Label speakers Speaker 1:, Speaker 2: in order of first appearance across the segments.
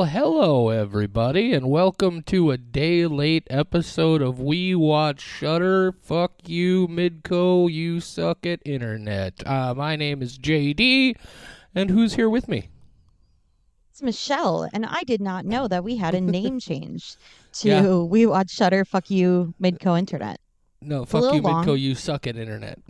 Speaker 1: Well, hello everybody, and welcome to a day late episode of We Watch Shudder. Fuck you, Midco, you suck at internet. My name is JD, and who's here with me?
Speaker 2: It's Michelle, and I did not know that we had a name change to
Speaker 1: Yeah.
Speaker 2: We Watch Shudder, Fuck You, Midco Internet.
Speaker 1: No,
Speaker 2: It's a
Speaker 1: fuck
Speaker 2: little
Speaker 1: you, Midco,
Speaker 2: long.
Speaker 1: you suck at internet.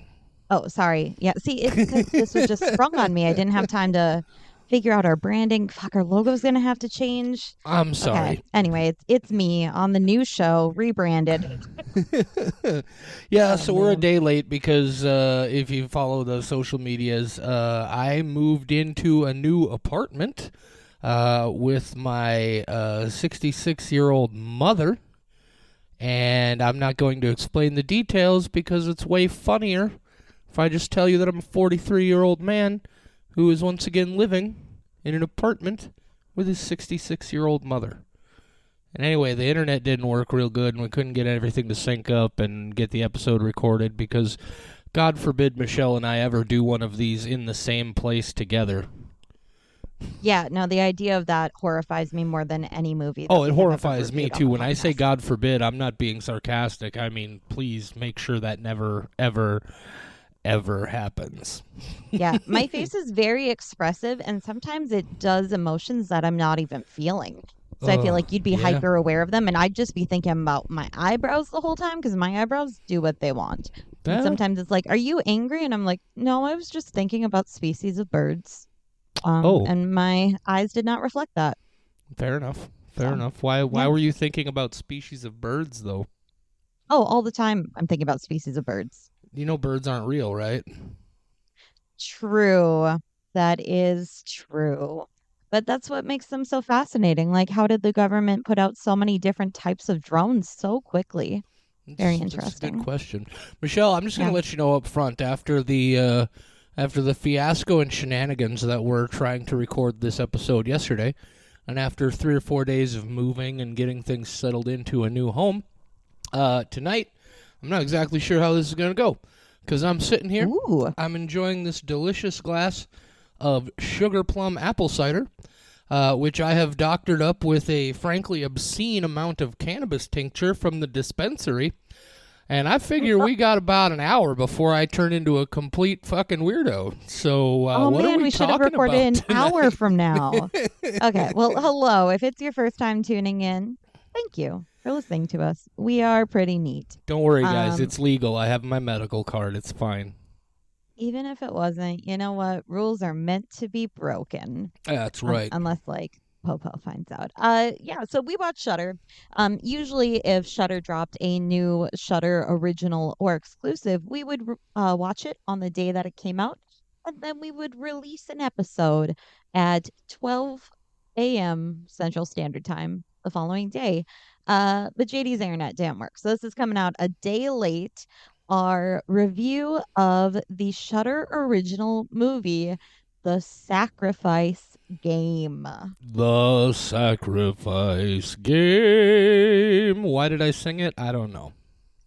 Speaker 2: Oh, sorry. Yeah, see, it's because this was just sprung on me. I didn't have time to figure out our branding. Fuck, our logo's going to have to change.
Speaker 1: I'm
Speaker 2: Okay.
Speaker 1: sorry.
Speaker 2: Anyway, it's me on the new show, rebranded.
Speaker 1: Yeah,
Speaker 2: Oh,
Speaker 1: so we're a
Speaker 2: man.
Speaker 1: day late because if you follow the social medias, I moved into a new apartment with my 66-year-old mother. And I'm not going to explain the details because it's way funnier if I just tell you that I'm a 43-year-old man who is once again living in an apartment with his 66-year-old mother. And anyway, the internet didn't work real good, and we couldn't get everything to sync up and get the episode recorded because, God forbid, Michelle and I ever do one of these in the same place together.
Speaker 2: Yeah, no, the idea of that horrifies me more than any movie.
Speaker 1: Oh,
Speaker 2: that
Speaker 1: it
Speaker 2: we have ever
Speaker 1: horrifies me
Speaker 2: reviewed on
Speaker 1: too.
Speaker 2: the
Speaker 1: When I say
Speaker 2: podcast.
Speaker 1: God forbid, I'm not being sarcastic. I mean, please make sure that never, ever, ever happens.
Speaker 2: Yeah, my face is very expressive, and sometimes it does emotions that I'm not even feeling. So I feel like you'd be
Speaker 1: Yeah.
Speaker 2: hyper aware of them, and I'd just be thinking about my eyebrows the whole time because my eyebrows do what they want. And
Speaker 1: Well,
Speaker 2: sometimes it's like, "Are you angry?" And I'm like, "No, I was just thinking about species of birds."
Speaker 1: Oh.
Speaker 2: And my eyes did not reflect that.
Speaker 1: Fair enough. Fair
Speaker 2: So,
Speaker 1: enough. Why
Speaker 2: yeah.
Speaker 1: were you thinking about species of birds, though?
Speaker 2: Oh, all the time I'm thinking about species of birds.
Speaker 1: You know birds aren't real, right?
Speaker 2: True. That is true. But that's what makes them so fascinating. Like, how did the government put out so many different types of drones so quickly? Very
Speaker 1: That's a good
Speaker 2: interesting.
Speaker 1: question. Michelle, I'm just going
Speaker 2: Yeah.
Speaker 1: to let you know up front after the fiasco and shenanigans that we're trying to record this episode yesterday, and after 3 or 4 days of moving and getting things settled into a new home, tonight, I'm not exactly sure how this is going to go because I'm sitting here.
Speaker 2: Ooh.
Speaker 1: I'm enjoying this delicious glass of sugar plum apple cider, which I have doctored up with a frankly obscene amount of cannabis tincture from the dispensary. And I figure we got about an hour before I turn into a complete fucking weirdo. So
Speaker 2: Oh
Speaker 1: what are
Speaker 2: man,
Speaker 1: we
Speaker 2: we should have
Speaker 1: talking
Speaker 2: recorded an
Speaker 1: about
Speaker 2: hour
Speaker 1: tonight?
Speaker 2: from now. Okay. Well, hello. If it's your first time tuning in, thank you for listening to us. We are pretty neat.
Speaker 1: Don't worry, guys.
Speaker 2: Um,
Speaker 1: It's legal. I have my medical card. It's fine.
Speaker 2: Even if it wasn't, you know what? Rules are meant to be broken.
Speaker 1: That's right.
Speaker 2: Unless like Popo finds out. Yeah, so we watch Shudder. Usually if Shudder dropped a new Shudder original or exclusive, we would watch it on the day that it came out, and then we would release an episode at 12 a.m. Central Standard Time the following day. But JD's internet didn't work, so this is coming out a day late. Our review of the Shudder original movie, The Sacrifice Game.
Speaker 1: The Sacrifice Game. Why did I sing it? I don't know.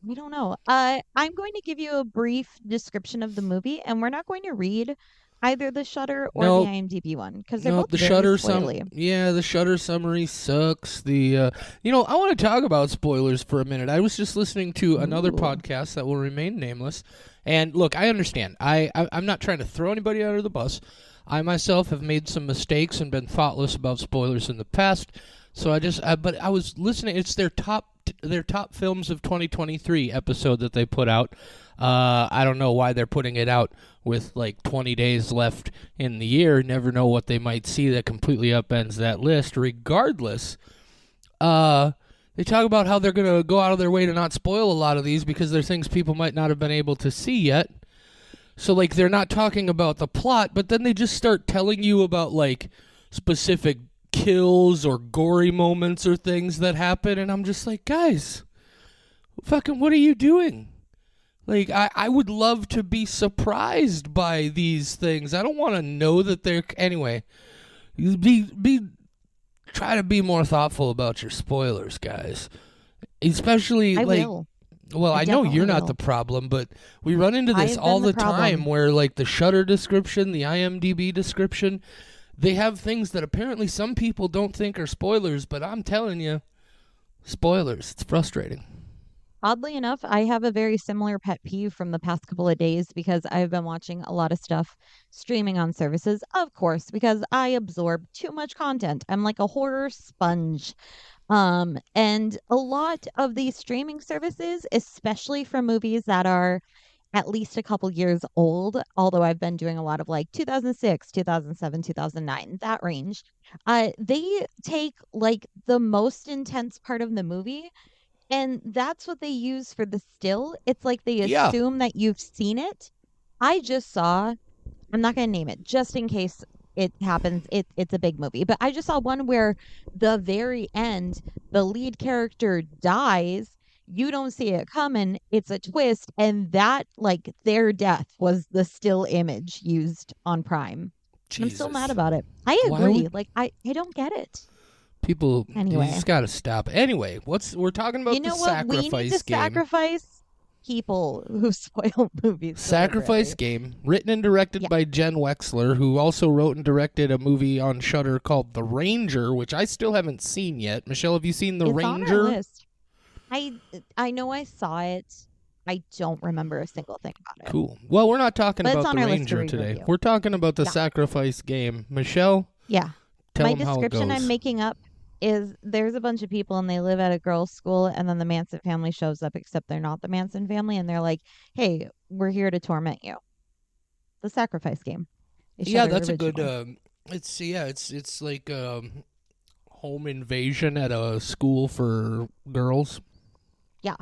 Speaker 2: We don't know. I'm going to give you a brief description of the movie, and we're not going to read either the Shudder or
Speaker 1: Nope.
Speaker 2: the IMDb one because they're
Speaker 1: No,
Speaker 2: both very spoily.
Speaker 1: the Shudder summary sucks. I want to talk about spoilers for a minute. I was just listening to another
Speaker 2: Ooh.
Speaker 1: podcast that will remain nameless, and look, I understand. I'm not trying to throw anybody under the bus. I myself have made some mistakes and been thoughtless about spoilers in the past. So but I was listening. It's their top films of 2023 episode that they put out. I don't know why they're putting it out with like 20 days left in the year. Never know what they might see that completely upends that list. Regardless, they talk about how they're going to go out of their way to not spoil a lot of these because they're things people might not have been able to see yet. So, like, they're not talking about the plot, but then they just start telling you about, like, specific kills or gory moments or things that happen, and I'm just like, guys, fucking what are you doing? Like, I would love to be surprised by these things. I don't want to know that they're... Anyway, try to be more thoughtful about your spoilers, guys. Especially,
Speaker 2: I
Speaker 1: like...
Speaker 2: will.
Speaker 1: Well,
Speaker 2: I
Speaker 1: I know
Speaker 2: definitely
Speaker 1: you're not
Speaker 2: will.
Speaker 1: the problem, but we run into
Speaker 2: I
Speaker 1: this
Speaker 2: have
Speaker 1: all
Speaker 2: been
Speaker 1: the
Speaker 2: the problem.
Speaker 1: time where, like, the Shudder description, the IMDb description, they have things that apparently some people don't think are spoilers, but I'm telling you, spoilers. It's frustrating.
Speaker 2: Oddly enough, I have a very similar pet peeve from the past couple of days because I've been watching a lot of stuff streaming on services, of course, because I absorb too much content. I'm like a horror sponge. And a lot of these streaming services, especially for movies that are at least a couple years old, although I've been doing a lot of like 2006, 2007, 2009, that range, they take like the most intense part of the movie and that's what they use for the still. It's like they
Speaker 1: Yeah.
Speaker 2: assume that you've seen it. I just saw, I'm not going to name it just in case it happens. It's a big movie, but I just saw one where the very end, the lead character dies. You don't see it coming. It's a twist. And that, like, their death was the still image used on Prime. And I'm still mad
Speaker 1: Jesus.
Speaker 2: about it. I
Speaker 1: Why
Speaker 2: agree.
Speaker 1: would
Speaker 2: Like, I don't get it.
Speaker 1: people? You
Speaker 2: Anyway.
Speaker 1: just gotta stop. Anyway, we're talking
Speaker 2: You
Speaker 1: about the
Speaker 2: know what? We need to
Speaker 1: sacrifice game.
Speaker 2: sacrifice people who spoil movies
Speaker 1: Sacrifice
Speaker 2: deliberately.
Speaker 1: Game, written and directed
Speaker 2: Yeah,
Speaker 1: by Jen Wexler, who also wrote and directed a movie on Shudder called The Ranger, which I still haven't seen yet. Michelle, have you seen The
Speaker 2: it's on our
Speaker 1: Ranger?
Speaker 2: list. I know I saw it. I don't remember a single thing about it,
Speaker 1: Cool. Well, we're not talking
Speaker 2: but it's
Speaker 1: about
Speaker 2: on
Speaker 1: The
Speaker 2: our list to
Speaker 1: Ranger today.
Speaker 2: review.
Speaker 1: We're talking about the
Speaker 2: Yeah,
Speaker 1: Sacrifice Game. Michelle,
Speaker 2: yeah.
Speaker 1: tell
Speaker 2: My
Speaker 1: them how it
Speaker 2: description I'm
Speaker 1: goes.
Speaker 2: making up is there's a bunch of people and they live at a girls' school, and then the Manson family shows up, except they're not the Manson family, and they're like, "Hey, we're here to torment you." The sacrifice game. A
Speaker 1: Yeah,
Speaker 2: Shudder
Speaker 1: that's a good.
Speaker 2: original.
Speaker 1: It's like home invasion at a school for girls.
Speaker 2: Yeah,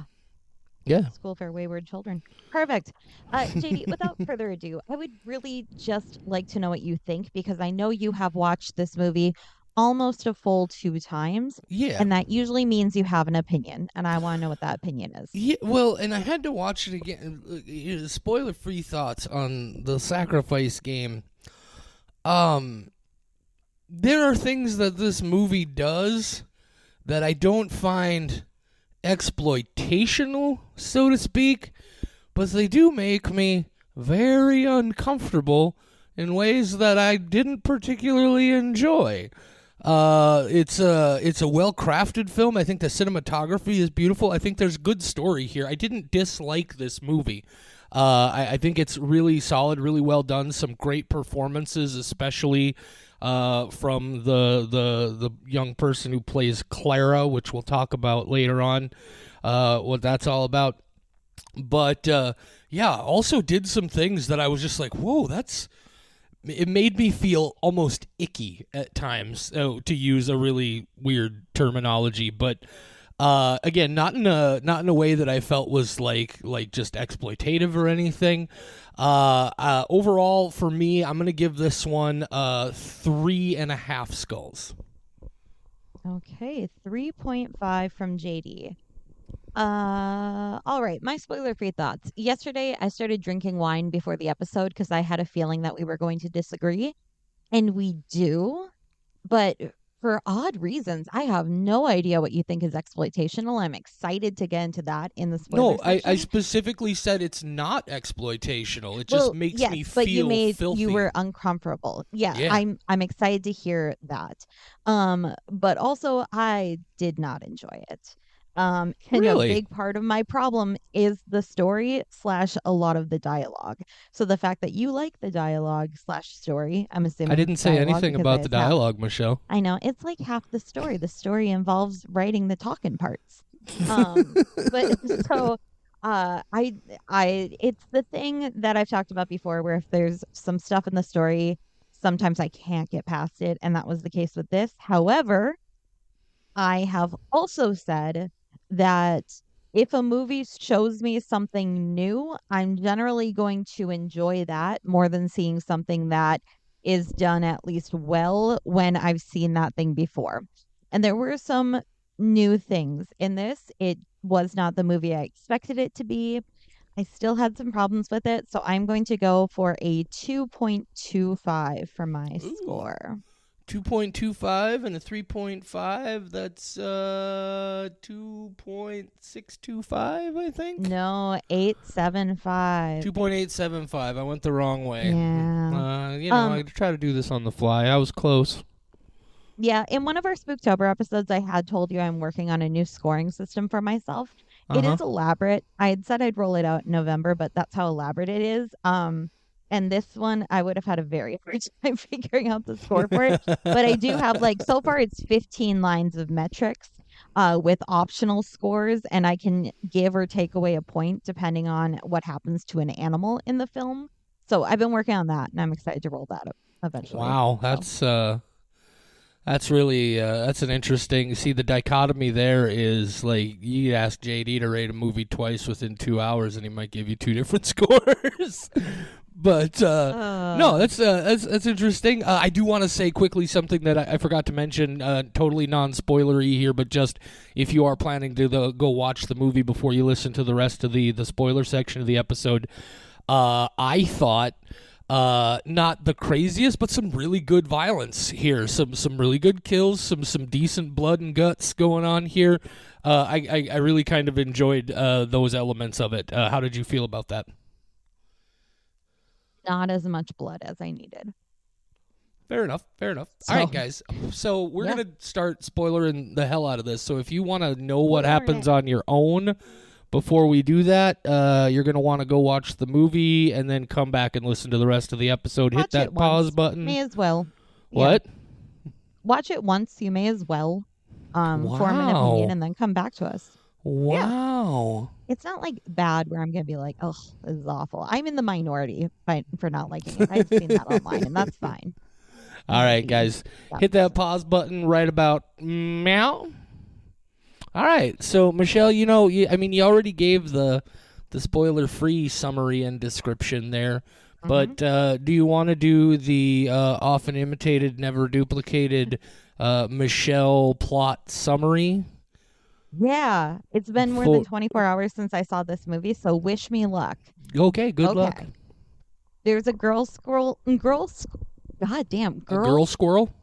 Speaker 1: Yeah.
Speaker 2: School for Wayward Children. Perfect. JD, without further ado, I would really just like to know what you think because I know you have watched this movie almost a full two times,
Speaker 1: Yeah.
Speaker 2: and that usually means you have an opinion, and I want to know what that opinion is.
Speaker 1: Yeah, well, and I had to watch it again. Spoiler-free thoughts on the Sacrifice Game. Um, there are things that this movie does that I don't find exploitational, so to speak, but they do make me very uncomfortable in ways that I didn't particularly enjoy. It's a well crafted film. I think the cinematography is beautiful. I think there's good story here. I didn't dislike this movie. I think it's really solid, really well done. Some great performances, especially from the young person who plays Clara, which we'll talk about later on. What that's all about. But yeah, also did some things that I was just like, whoa, that's. It made me feel almost icky at times, to use a really weird terminology. But again, not in a way that I felt was like just exploitative or anything. Overall, for me, I'm gonna give this one 3.5 skulls.
Speaker 2: Okay, 3.5 from JD. All right, my spoiler-free thoughts. Yesterday, I started drinking wine before the episode because I had a feeling that we were going to disagree, and we do. But for odd reasons, I have no idea what you think is exploitational. I'm excited to get into that in the spoiler
Speaker 1: No, I
Speaker 2: section.
Speaker 1: specifically said it's not exploitational. It just
Speaker 2: Well,
Speaker 1: makes
Speaker 2: yes,
Speaker 1: me
Speaker 2: but
Speaker 1: feel
Speaker 2: you
Speaker 1: filthy.
Speaker 2: were uncomfortable. Yeah,
Speaker 1: Yeah,
Speaker 2: I'm excited to hear that. But also I did not enjoy it. And a
Speaker 1: really.
Speaker 2: big part of my problem is the story slash a lot of the dialogue. So the fact that you like the dialogue slash story, I'm
Speaker 1: I
Speaker 2: assuming
Speaker 1: didn't
Speaker 2: it's
Speaker 1: say
Speaker 2: dialogue
Speaker 1: anything
Speaker 2: because
Speaker 1: about the
Speaker 2: it's half.
Speaker 1: dialogue, Michelle.
Speaker 2: I know it's like half the story. The story involves writing the talking parts. But so it's the thing that I've talked about before where if there's some stuff in the story, sometimes I can't get past it, and that was the case with this. However, I have also said that if a movie shows me something new, I'm generally going to enjoy that more than seeing something that is done at least well when I've seen that thing before. And there were some new things in this. It was not the movie I expected it to be. I still had some problems with it, so I'm going to go for a 2.25 for my
Speaker 1: Ooh,
Speaker 2: score.
Speaker 1: 2.25 and a 3.5. That's 2.625, I think.
Speaker 2: No, 875.
Speaker 1: 2.875. I went the wrong way.
Speaker 2: Yeah.
Speaker 1: I try to do this on the fly. I was close.
Speaker 2: Yeah, in one of our Spooktober episodes, I had told you I'm working on a new scoring system for myself.
Speaker 1: Uh
Speaker 2: It
Speaker 1: huh.
Speaker 2: is elaborate. I had said I'd roll it out in November, but that's how elaborate it is. And this one, I would have had a very hard time figuring out the score for it. But I do have like so far it's 15 lines of metrics, with optional scores, and I can give or take away a point depending on what happens to an animal in the film. So I've been working on that, and I'm excited to roll that up eventually.
Speaker 1: Wow,
Speaker 2: So.
Speaker 1: that's really that's an interesting. See, the dichotomy there is like you ask JD to rate a movie twice within 2 hours, and he might give you two different scores. But no,
Speaker 2: Uh,
Speaker 1: that's interesting. I do want to say quickly something that I forgot to mention. Totally non-spoilery here, but just if you are planning to go watch the movie before you listen to the rest of the spoiler section of the episode, I thought not the craziest, but some really good violence here. Some really good kills. Some decent blood and guts going on here. I really kind of enjoyed those elements of it. How did you feel about that?
Speaker 2: Not as much blood as I needed.
Speaker 1: Fair enough. Fair enough. All
Speaker 2: So,
Speaker 1: right, guys. So we're
Speaker 2: yeah,
Speaker 1: gonna start spoilering the hell out of this. So if you want to know what
Speaker 2: spoiler
Speaker 1: happens
Speaker 2: it.
Speaker 1: on your own before we do that, you're gonna want to go watch the movie and then come back and listen to the rest of the episode. Hit
Speaker 2: Watch it
Speaker 1: that pause
Speaker 2: once.
Speaker 1: button.
Speaker 2: May as well. Yeah.
Speaker 1: What?
Speaker 2: Watch it once. You may as well form an opinion
Speaker 1: Wow.
Speaker 2: and then come back to us. Yeah.
Speaker 1: Wow.
Speaker 2: It's not like bad where I'm going to be like, oh, this is awful. I'm in the minority for not liking it. I've seen that online, and that's fine. I'm
Speaker 1: All
Speaker 2: going to
Speaker 1: right,
Speaker 2: be
Speaker 1: guys.
Speaker 2: that
Speaker 1: Hit that
Speaker 2: person.
Speaker 1: pause button right about now. All right. So, Michelle, you already gave the spoiler-free summary and description there,
Speaker 2: Hmm.
Speaker 1: but do you want to do the often imitated, never duplicated Michelle plot summary?
Speaker 2: Yeah. It's been more than
Speaker 1: For
Speaker 2: 24 hours since I saw this movie, so wish me luck.
Speaker 1: okay, good luck.
Speaker 2: Okay. There's a girl squirrel. God damn.
Speaker 1: A girl squirrel.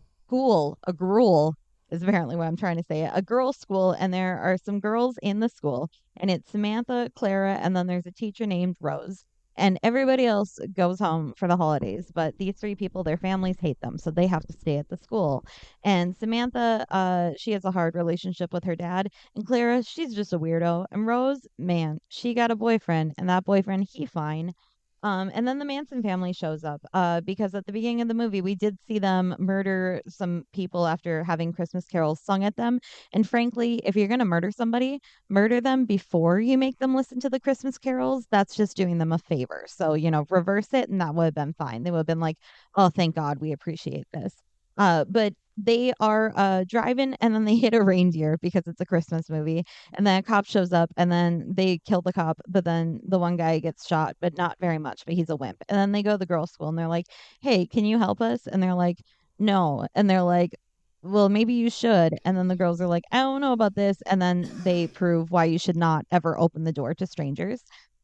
Speaker 2: A gruel is apparently what I'm trying to say. A girl school, and there are some girls in the school, and it's Samantha, Clara, and then there's a teacher named Rose. And everybody else goes home for the holidays, but these three people, their families hate them, so they have to stay at the school. And Samantha, she has a hard relationship with her dad, and Clara, she's just a weirdo. And Rose, man, she got a boyfriend, and that boyfriend, he fine. And then the Manson family shows up, because at the beginning of the movie, we did see them murder some people after having Christmas carols sung at them. And frankly, if you're going to murder somebody, murder them before you make them listen to the Christmas carols. That's just doing them a favor. So, reverse it, and that would have been fine. They would have been like, oh, thank God, we appreciate this. But they are driving, and then they hit a reindeer because it's a Christmas movie, and then a cop shows up, and then they kill the cop, but then the one guy gets shot, but not very much, but he's a wimp. And then they go to the girls' school, and they're like, hey, can you help us? And they're like, no. And they're like, well, maybe you should. And then the girls are like, I don't know about this. And then they prove why you should not ever open the door to strangers.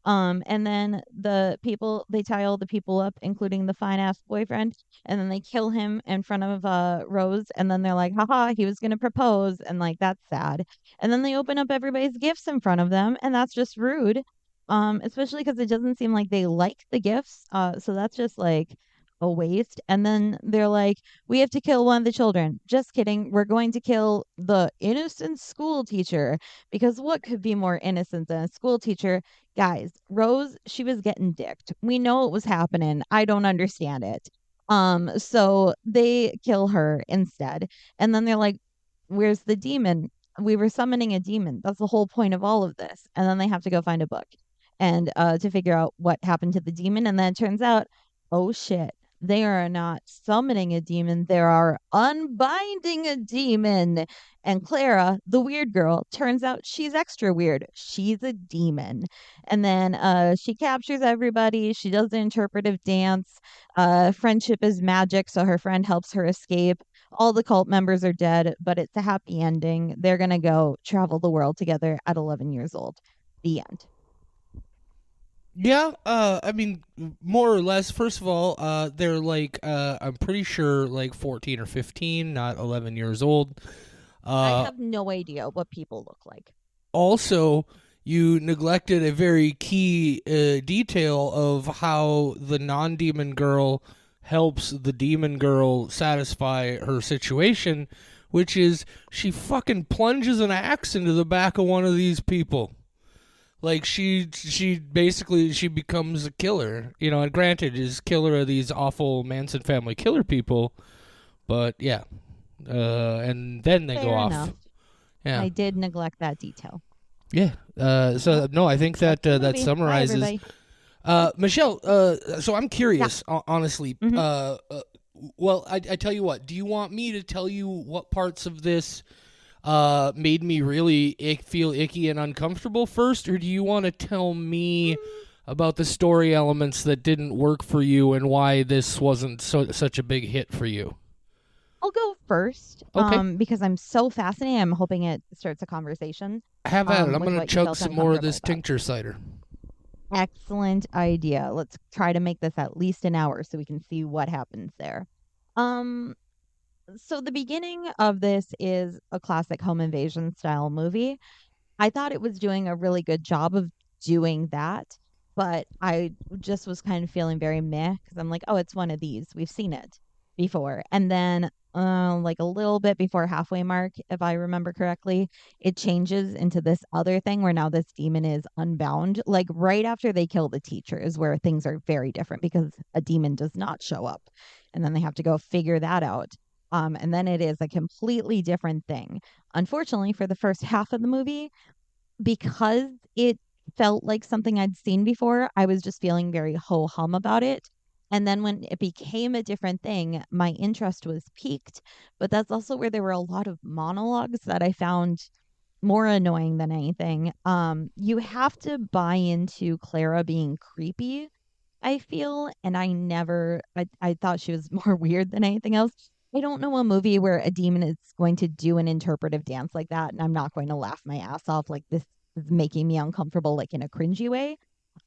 Speaker 2: And then they tie all the people up, including the fine ass boyfriend, and then they kill him in front of Rose, and then they're like, haha, he was gonna propose, and like that's sad. And then they open up everybody's gifts in front of them, and that's just rude. Especially because it doesn't seem like they like the gifts. So that's just like a waste. And then they're like, we have to kill one of the children. Just kidding. We're going to kill the innocent school teacher, because what could be more innocent than a school teacher? Guys, Rose, she was getting dicked. We know it was happening. I don't understand it. So they kill her instead. And then they're like, where's the demon? We were summoning a demon. That's the whole point of all of this. And then they have to go find a book and to figure out what happened to the demon. And then it turns out, oh shit, they are not summoning a demon. They are unbinding a demon. And Clara, the weird girl, turns out she's extra weird. She's a demon. And then she captures everybody. She does the interpretive dance. Friendship is magic, so her friend helps her escape. All the cult members are dead, but it's a happy ending. They're going to go travel the world together at 11 years old. The end.
Speaker 1: Yeah, I mean, more or less. First of all, they're like, I'm pretty sure like 14 or 15, not 11 years old.
Speaker 2: I
Speaker 1: Uh,
Speaker 2: have no idea what people look like.
Speaker 1: Also, you neglected a very key detail of how the non-demon girl helps the demon girl satisfy her situation, which is she fucking plunges an axe into the back of one of these people. Like she basically she becomes a killer, you know. And granted, is killer of these awful Manson family killer people, but yeah, and then they go
Speaker 2: Fair
Speaker 1: off.
Speaker 2: enough.
Speaker 1: Yeah,
Speaker 2: I did neglect that detail.
Speaker 1: yeah.
Speaker 2: Well,
Speaker 1: So no, I think
Speaker 2: that's
Speaker 1: that
Speaker 2: the
Speaker 1: that
Speaker 2: movie. Bye,
Speaker 1: summarizes.
Speaker 2: everybody.
Speaker 1: Michelle, so I'm
Speaker 2: Yeah.
Speaker 1: curious, honestly.
Speaker 2: hmm
Speaker 1: Well, I tell you what. Do you want me to tell you what parts of this made me really feel icky and uncomfortable first, or do you want to tell me about the story elements that didn't work for you and why this wasn't such a big hit for you?
Speaker 2: I'll go first,
Speaker 1: Okay,
Speaker 2: because I'm so fascinated. I'm hoping it starts a conversation,
Speaker 1: have at it. I'm
Speaker 2: with
Speaker 1: gonna
Speaker 2: what you
Speaker 1: chug
Speaker 2: felt
Speaker 1: some more of
Speaker 2: uncomfortable
Speaker 1: this
Speaker 2: about.
Speaker 1: tincture cider.
Speaker 2: Excellent idea. Let's try to make this at least an hour so we can see what happens there. Um, so the beginning of this is a classic home invasion style movie. I thought it was doing a really good job of doing that, but I just was kind of feeling very meh because I'm like, oh, it's one of these. We've seen it before. And then, like a little bit before halfway mark, if I remember correctly, it changes into this other thing where now this demon is unbound. Like right after they kill the teacher is where things are very different because a demon does not show up. And then they have to go figure that out. And then it is a completely different thing. Unfortunately, for the first half of the movie, because it felt like something I'd seen before, I was just feeling very ho hum about it. And then when it became a different thing, my interest was piqued. But that's also where there were a lot of monologues that I found more annoying than anything. You have to buy into Clara being creepy, I feel, and I thought she was more weird than anything else. I don't know a movie where a demon is going to do an interpretive dance like that, and I'm not going to laugh my ass off like this is making me uncomfortable, like in a cringy way.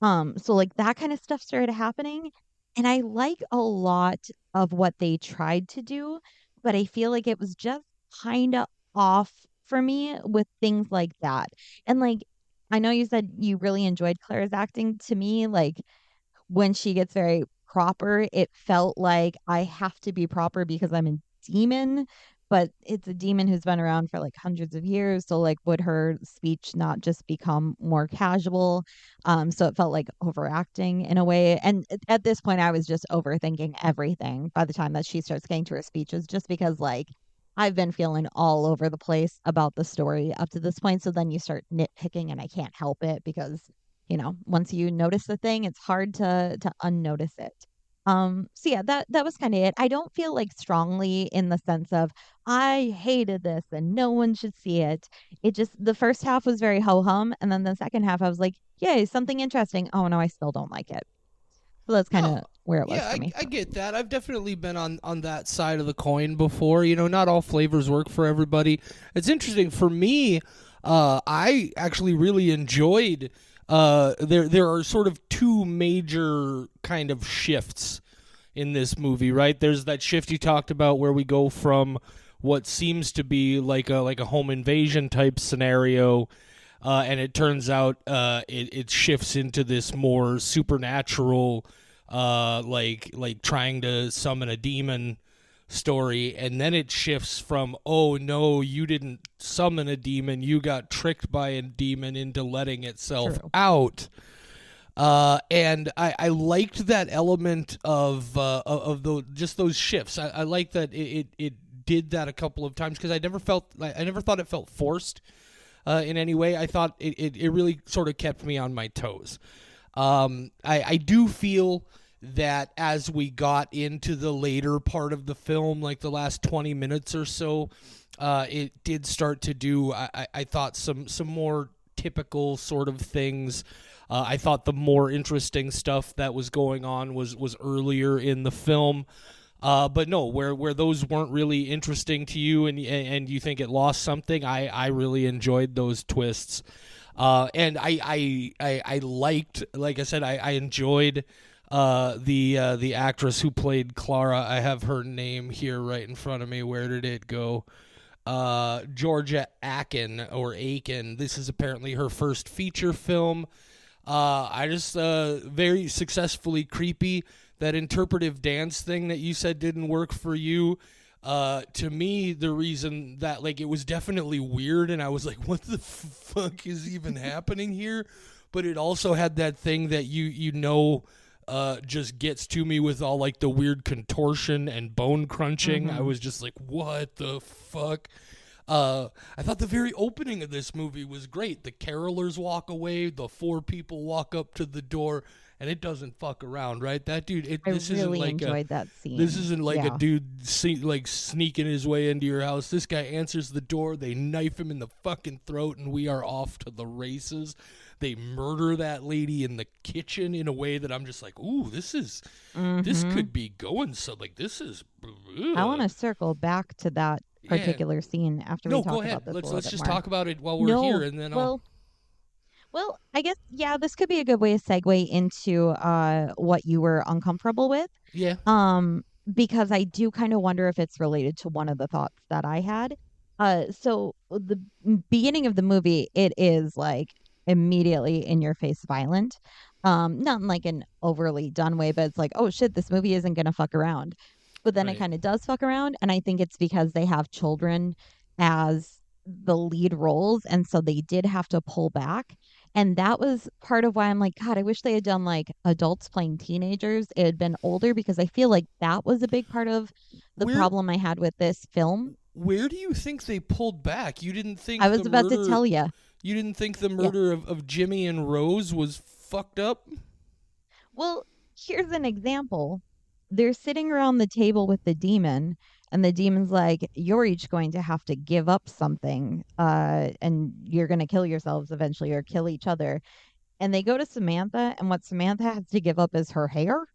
Speaker 2: So like that kind of stuff started happening, and I like a lot of what they tried to do, but I feel like it was just kind of off for me with things like that. And like I know you said you really enjoyed Claire's acting. To me, like when she gets very proper, it felt like I have to be proper because I'm a demon, but it's a demon who's been around for like hundreds of years. So like would her speech not just become more casual? So it felt like overacting in a way. And at this point I was just overthinking everything by the time that she starts getting to her speeches, just because like I've been feeling all over the place about the story up to this point. So then you start nitpicking and I can't help it because once you notice the thing, it's hard to unnotice it. So yeah, that was kind of it. I don't feel like strongly in the sense of I hated this and no one should see it. It just the first half was very ho hum, and then the second half I was like, yay, something interesting. Oh no, I still don't like it. So that's kind
Speaker 1: No.
Speaker 2: of where it was
Speaker 1: Yeah,
Speaker 2: for me.
Speaker 1: I get that. I've definitely been on that side of the coin before. You know, not all flavors work for everybody. It's interesting for me. I actually really enjoyed. There are sort of two major kind of shifts in this movie, right? There's that shift you talked about where we go from what seems to be like a home invasion type scenario, and it turns out it shifts into this more supernatural, like trying to summon a demon story, and then it shifts from, oh no, you didn't summon a demon, you got tricked by a demon into letting itself
Speaker 2: True.
Speaker 1: out. And I liked that element of just those shifts. I like that it did that a couple of times because I never thought it felt forced in any way. I thought it really sort of kept me on my toes. I do feel that as we got into the later part of the film, like the last 20 minutes or so, it did start to do, I thought, some more typical sort of things. I thought the more interesting stuff that was going on was earlier in the film. But no, where those weren't really interesting to you and you think it lost something, I really enjoyed those twists. And I liked, like I said, I enjoyed the actress who played Clara. I have her name here right in front of me. Where did it go? Georgia Aiken. This is apparently her first feature film. I just very successfully creepy. That interpretive dance thing that you said didn't work for you. To me, the reason that like it was definitely weird, and I was like, "What the fuck is even happening here?" But it also had that thing that just gets to me with all like the weird contortion and bone crunching. I was just like, "What the fuck?" I thought the very opening of this movie was great. The carolers walk away, the four people walk up to the door, and it doesn't fuck around, right? That dude,
Speaker 2: I
Speaker 1: this isn't
Speaker 2: really
Speaker 1: like
Speaker 2: enjoyed that scene.
Speaker 1: this isn't like a
Speaker 2: Yeah.
Speaker 1: dude like sneaking his way into your house. This guy answers the door, they knife him in the fucking throat, and we are off to the races. They murder that lady in the kitchen in a way that I'm just like, ooh, this
Speaker 2: Hmm.
Speaker 1: could be going so like this is.
Speaker 2: I want
Speaker 1: Ugh.
Speaker 2: to circle back to that
Speaker 1: Yeah.
Speaker 2: particular scene after we
Speaker 1: No, go
Speaker 2: talk
Speaker 1: ahead.
Speaker 2: about this a little
Speaker 1: Let's
Speaker 2: bit
Speaker 1: just
Speaker 2: more.
Speaker 1: talk about it while we're here,
Speaker 2: No,
Speaker 1: and then I'll.
Speaker 2: well, I guess yeah, this could be a good way to segue into what you were uncomfortable with.
Speaker 1: Yeah.
Speaker 2: Um, because I do kind of wonder if it's related to one of the thoughts that I had. So the beginning of the movie, it is like immediately in your face violent. Not in like an overly done way, but it's like, oh shit, this movie isn't gonna fuck around. But then it
Speaker 1: Right.
Speaker 2: kind of does fuck around, and I think it's because they have children as the lead roles, and so they did have to pull back. And that was part of why I'm like, God, I wish they had done like adults playing teenagers. It had been older because I feel like that was a big part of the
Speaker 1: Where
Speaker 2: problem I had with this film.
Speaker 1: where do you think they pulled back?
Speaker 2: I was about to tell you.
Speaker 1: You didn't think the
Speaker 2: Yeah.
Speaker 1: murder of Jimmy and Rose was fucked up?
Speaker 2: Well, here's an example. They're sitting around the table with the demon, and the demon's like, you're each going to have to give up something, and you're going to kill yourselves eventually or kill each other. And they go to Samantha, and what Samantha has to give up is her hair.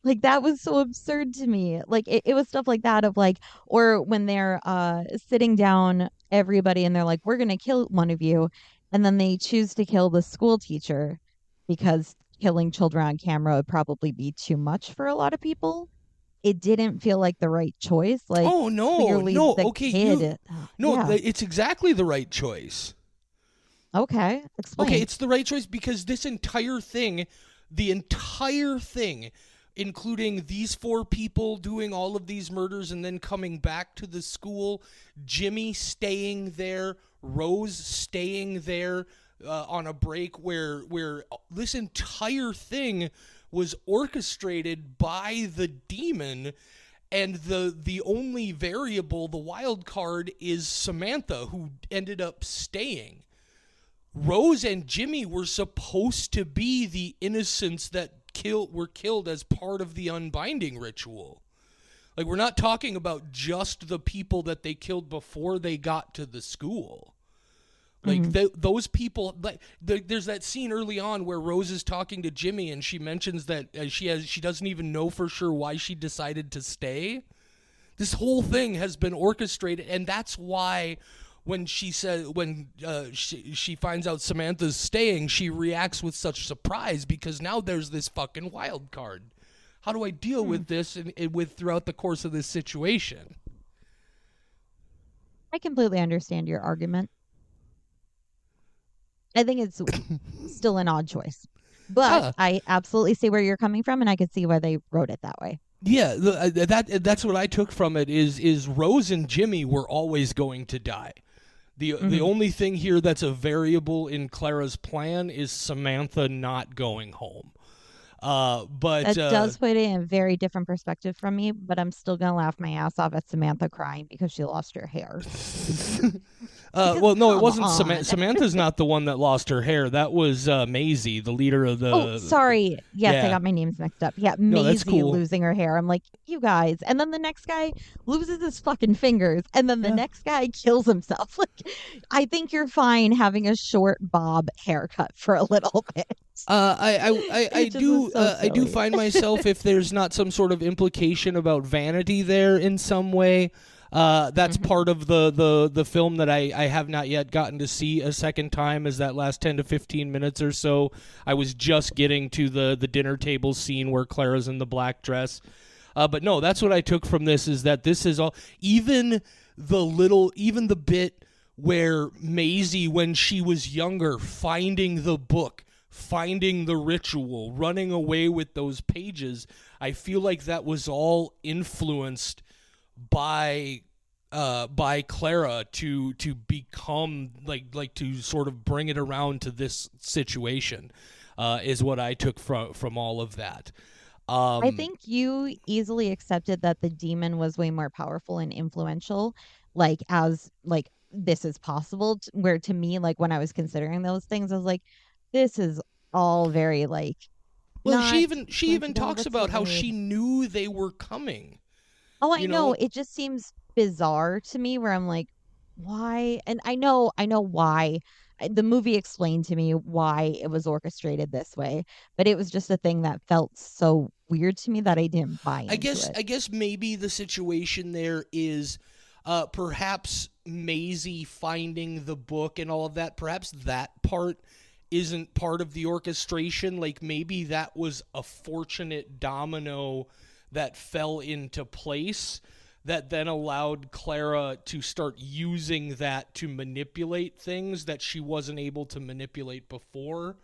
Speaker 2: Like that was so absurd to me. Like it was stuff like that of like, or when they're sitting down everybody and they're like, we're gonna kill one of you, and then they choose to kill the school teacher because killing children on camera would probably be too much for a lot of people. It didn't feel like the right choice. Like
Speaker 1: Oh no,
Speaker 2: clearly
Speaker 1: no.
Speaker 2: the
Speaker 1: Okay,
Speaker 2: kid
Speaker 1: no.
Speaker 2: yeah.
Speaker 1: It's exactly the right choice.
Speaker 2: Okay.
Speaker 1: Okay,
Speaker 2: Explain.
Speaker 1: it's the right choice because the entire thing, including these four people doing all of these murders and then coming back to the school, Jimmy staying there, Rose staying there on a break, where this entire thing was orchestrated by the demon. And the only variable, the wild card, is Samantha, who ended up staying. Rose and Jimmy were supposed to be the innocents that were killed as part of the unbinding ritual. Like we're not talking about just the people that they killed before they got to the school. Like
Speaker 2: Hmm.
Speaker 1: those people, like there's that scene early on where Rose is talking to Jimmy and she mentions that she doesn't even know for sure why she decided to stay. This whole thing has been orchestrated, and that's why when she finds out Samantha's staying, she reacts with such surprise because now there's this fucking wild card. How do I deal
Speaker 2: Hmm.
Speaker 1: with this and with throughout the course of this situation?
Speaker 2: I completely understand your argument. I think it's still an odd choice. But
Speaker 1: Ah,
Speaker 2: I absolutely see where you're coming from, and I could see why they wrote it that way.
Speaker 1: yeah, that's what I took from it is Rose and Jimmy were always going to die. The
Speaker 2: Hmm.
Speaker 1: only thing here that's a variable in Clara's plan is Samantha not going home. But
Speaker 2: It does put it in a very different perspective from me, but I'm still gonna laugh my ass off at Samantha crying because she lost her hair. Because
Speaker 1: well, no, it
Speaker 2: come
Speaker 1: wasn't
Speaker 2: on.
Speaker 1: Samantha's not the one that lost her hair. That was Maisie, the leader of
Speaker 2: Oh,
Speaker 1: the.
Speaker 2: sorry. Yes, I
Speaker 1: Yeah,
Speaker 2: got my names mixed up. Yeah,
Speaker 1: no, that's
Speaker 2: Maisie
Speaker 1: cool.
Speaker 2: losing her hair. I'm like, you guys. And then the next guy loses his fucking fingers, and then the
Speaker 1: Yeah.
Speaker 2: next guy kills himself. Like, I think you're fine having a short bob haircut for a little bit. It just was so
Speaker 1: I do
Speaker 2: silly.
Speaker 1: find myself if there's not some sort of implication about vanity there in some way. That's part of the film that I have not yet gotten to see a second time, is that last 10 to 15 minutes or so. I was just getting to the dinner table scene where Clara's in the black dress. But no, that's what I took from this, is that this is all, even the bit where Maisie, when she was younger, finding the book, finding the ritual, running away with those pages, I feel like that was all influenced by Clara to become like to sort of bring it around to this situation, is what I took from all of that.
Speaker 2: I
Speaker 1: Um,
Speaker 2: think you easily accepted that the demon was way more powerful and influential, like as like this is possible. Where to me, like when I was considering those things, I was like, this is all very like
Speaker 1: well, she
Speaker 2: not
Speaker 1: even she even
Speaker 2: coincidental.
Speaker 1: talks
Speaker 2: What's the
Speaker 1: about how
Speaker 2: word?
Speaker 1: she knew they were coming.
Speaker 2: Oh, I
Speaker 1: You
Speaker 2: know.
Speaker 1: know,
Speaker 2: It just seems bizarre to me where I'm like, why? And I know why. The movie explained to me why it was orchestrated this way, but it was just a thing that felt so weird to me that I didn't buy
Speaker 1: I
Speaker 2: into
Speaker 1: guess
Speaker 2: it.
Speaker 1: I guess maybe the situation there is perhaps Maisie finding the book and all of that. Perhaps that part isn't part of the orchestration. Like maybe that was a fortunate domino that fell into place that then allowed Clara to start using that to manipulate things that she wasn't able to manipulate before.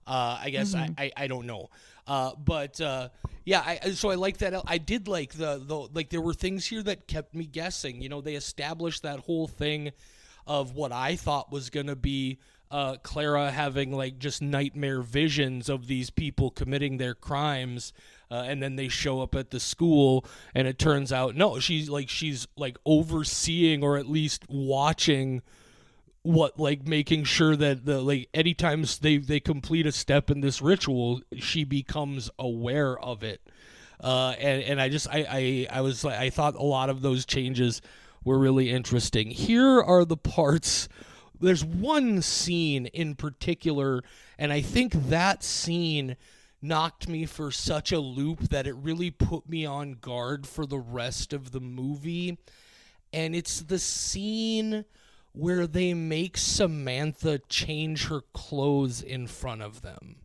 Speaker 1: I guess
Speaker 2: Hmm.
Speaker 1: I don't know. But yeah, so I like that. I did like the like there were things here that kept me guessing. You know, they established that whole thing of what I thought was gonna be Clara having like just nightmare visions of these people committing their crimes. And then they show up at the school, and it turns out no, she's like overseeing or at least watching what, like making sure that the like anytime they complete a step in this ritual, she becomes aware of it. And I was like, I thought a lot of those changes were really interesting. Here are the parts. There's one scene in particular, and I think that scene knocked me for such a loop that it really put me on guard for the rest of the movie. And it's the scene where they make Samantha change her clothes in front of them.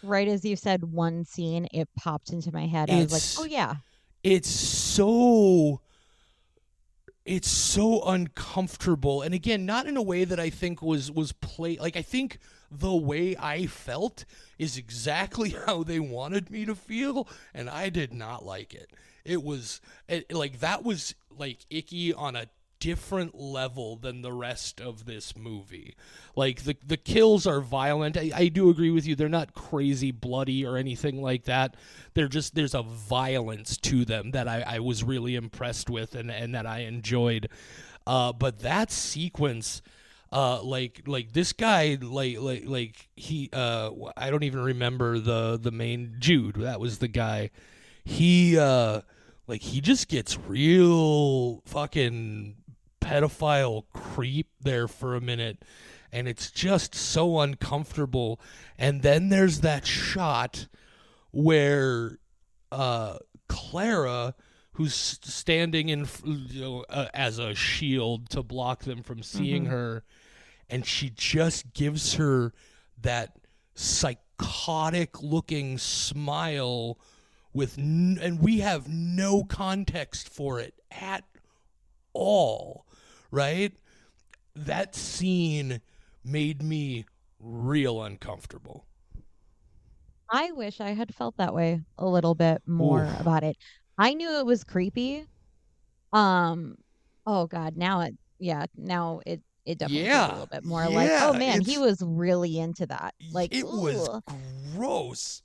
Speaker 2: Right as you said one scene, it popped into my head. I was like, oh
Speaker 1: It's
Speaker 2: yeah,
Speaker 1: it's so it's so uncomfortable, and again, not in a way that I think was play, like I think the way I felt is exactly how they wanted me to feel, and I did not like it. Like that was like icky on a different level than the rest of this movie. Like the kills are violent. I do agree with you. They're not crazy bloody or anything like that. They're just, there's a violence to them that I was really impressed with, and that I enjoyed. But that sequence, like this guy, like he, I don't even remember the main Jude. That was the guy. He like he just gets real fucking pedophile creep there for a minute, and it's just so uncomfortable. And then there's that shot where Clara, who's standing in, as a shield to block them from seeing
Speaker 2: hmm,
Speaker 1: her, and she just gives her that psychotic looking smile and we have no context for it at all, right? That scene made me real uncomfortable.
Speaker 2: I wish I had felt that way a little bit
Speaker 1: Ooh.
Speaker 2: more about it. I knew it was creepy. Um, oh God, now it definitely feels a
Speaker 1: Yeah.
Speaker 2: little bit more like, oh
Speaker 1: Yeah.
Speaker 2: man, he was really into that. Like,
Speaker 1: It was
Speaker 2: ooh.
Speaker 1: gross.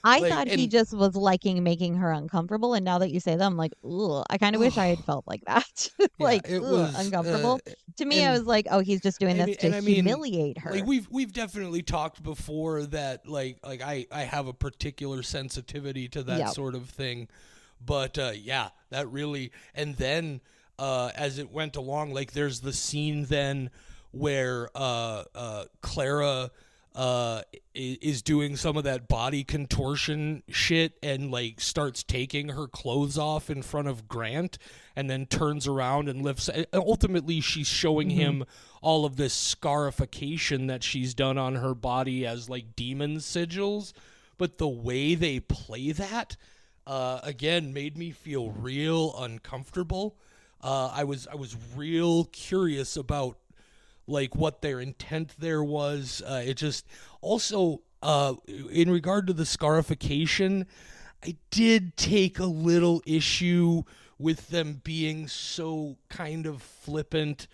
Speaker 2: I
Speaker 1: Like,
Speaker 2: thought he
Speaker 1: and
Speaker 2: just was liking making her uncomfortable, and now that you say that, I'm like, ooh, I kind of wish I had
Speaker 1: oh,
Speaker 2: felt like that.
Speaker 1: yeah,
Speaker 2: Like,
Speaker 1: it
Speaker 2: ooh,
Speaker 1: was
Speaker 2: uncomfortable. To me, I
Speaker 1: and
Speaker 2: was like, oh, he's just doing this to
Speaker 1: I mean,
Speaker 2: humiliate
Speaker 1: like
Speaker 2: her.
Speaker 1: we've definitely talked before that like I have a particular sensitivity to that
Speaker 2: Yep.
Speaker 1: sort of thing, but yeah, that really. And then as it went along, like there's the scene then where Clara is doing some of that body contortion shit and like starts taking her clothes off in front of Grant and then turns around and lifts. Ultimately, she's showing him all of this scarification that she's done on her body as like demon sigils. But the way they play that, again, made me feel real uncomfortable. I was real curious about like what their intent there was. It just also in regard to the scarification, I did take a little issue with them being so kind of flippant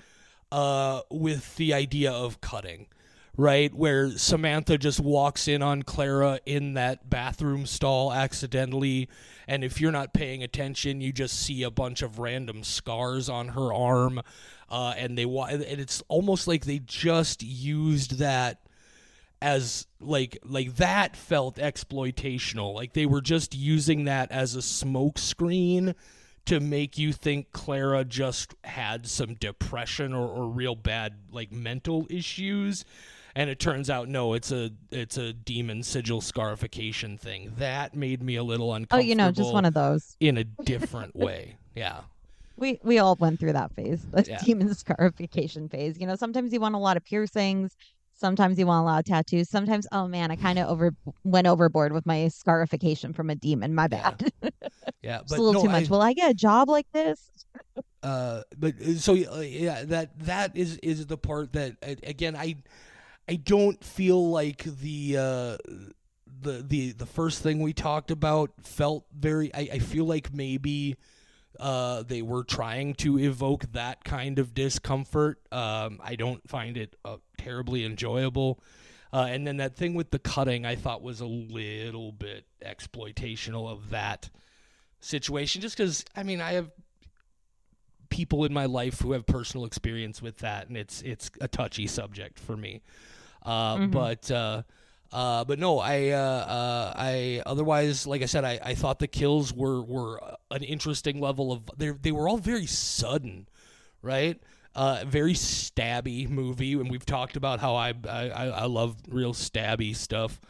Speaker 1: with the idea of cutting. Right, where Samantha just walks in on Clara in that bathroom stall accidentally, and if you're not paying attention, you just see a bunch of random scars on her arm, and it's almost like they just used that as like that felt exploitational, like they were just using that as a smoke screen to make you think Clara just had some depression or real bad like mental issues. And it turns out, no, it's a demon sigil scarification thing. That made me a little uncomfortable.
Speaker 2: Oh, just one of those.
Speaker 1: In a different way. Yeah.
Speaker 2: We all went through that phase, the
Speaker 1: Yeah.
Speaker 2: demon scarification phase. Sometimes you want a lot of piercings. Sometimes you want a lot of tattoos. Sometimes, oh man, I kind of went overboard with my scarification from a demon. My bad.
Speaker 1: Yeah,
Speaker 2: Just a little too much. Will I get a job like this?
Speaker 1: But so yeah, that is the part that again I don't feel like the first thing we talked about felt very. I feel like maybe they were trying to evoke that kind of discomfort. I don't find it terribly enjoyable. And then that thing with the cutting, I thought was a little bit exploitational of that situation. Just because, I mean, I have people in my life who have personal experience with that, and it's a touchy subject for me. But no, I otherwise, like I said, I thought the kills were an interesting level of they were all very sudden, right? Very stabby movie, and we've talked about how I love real stabby stuff.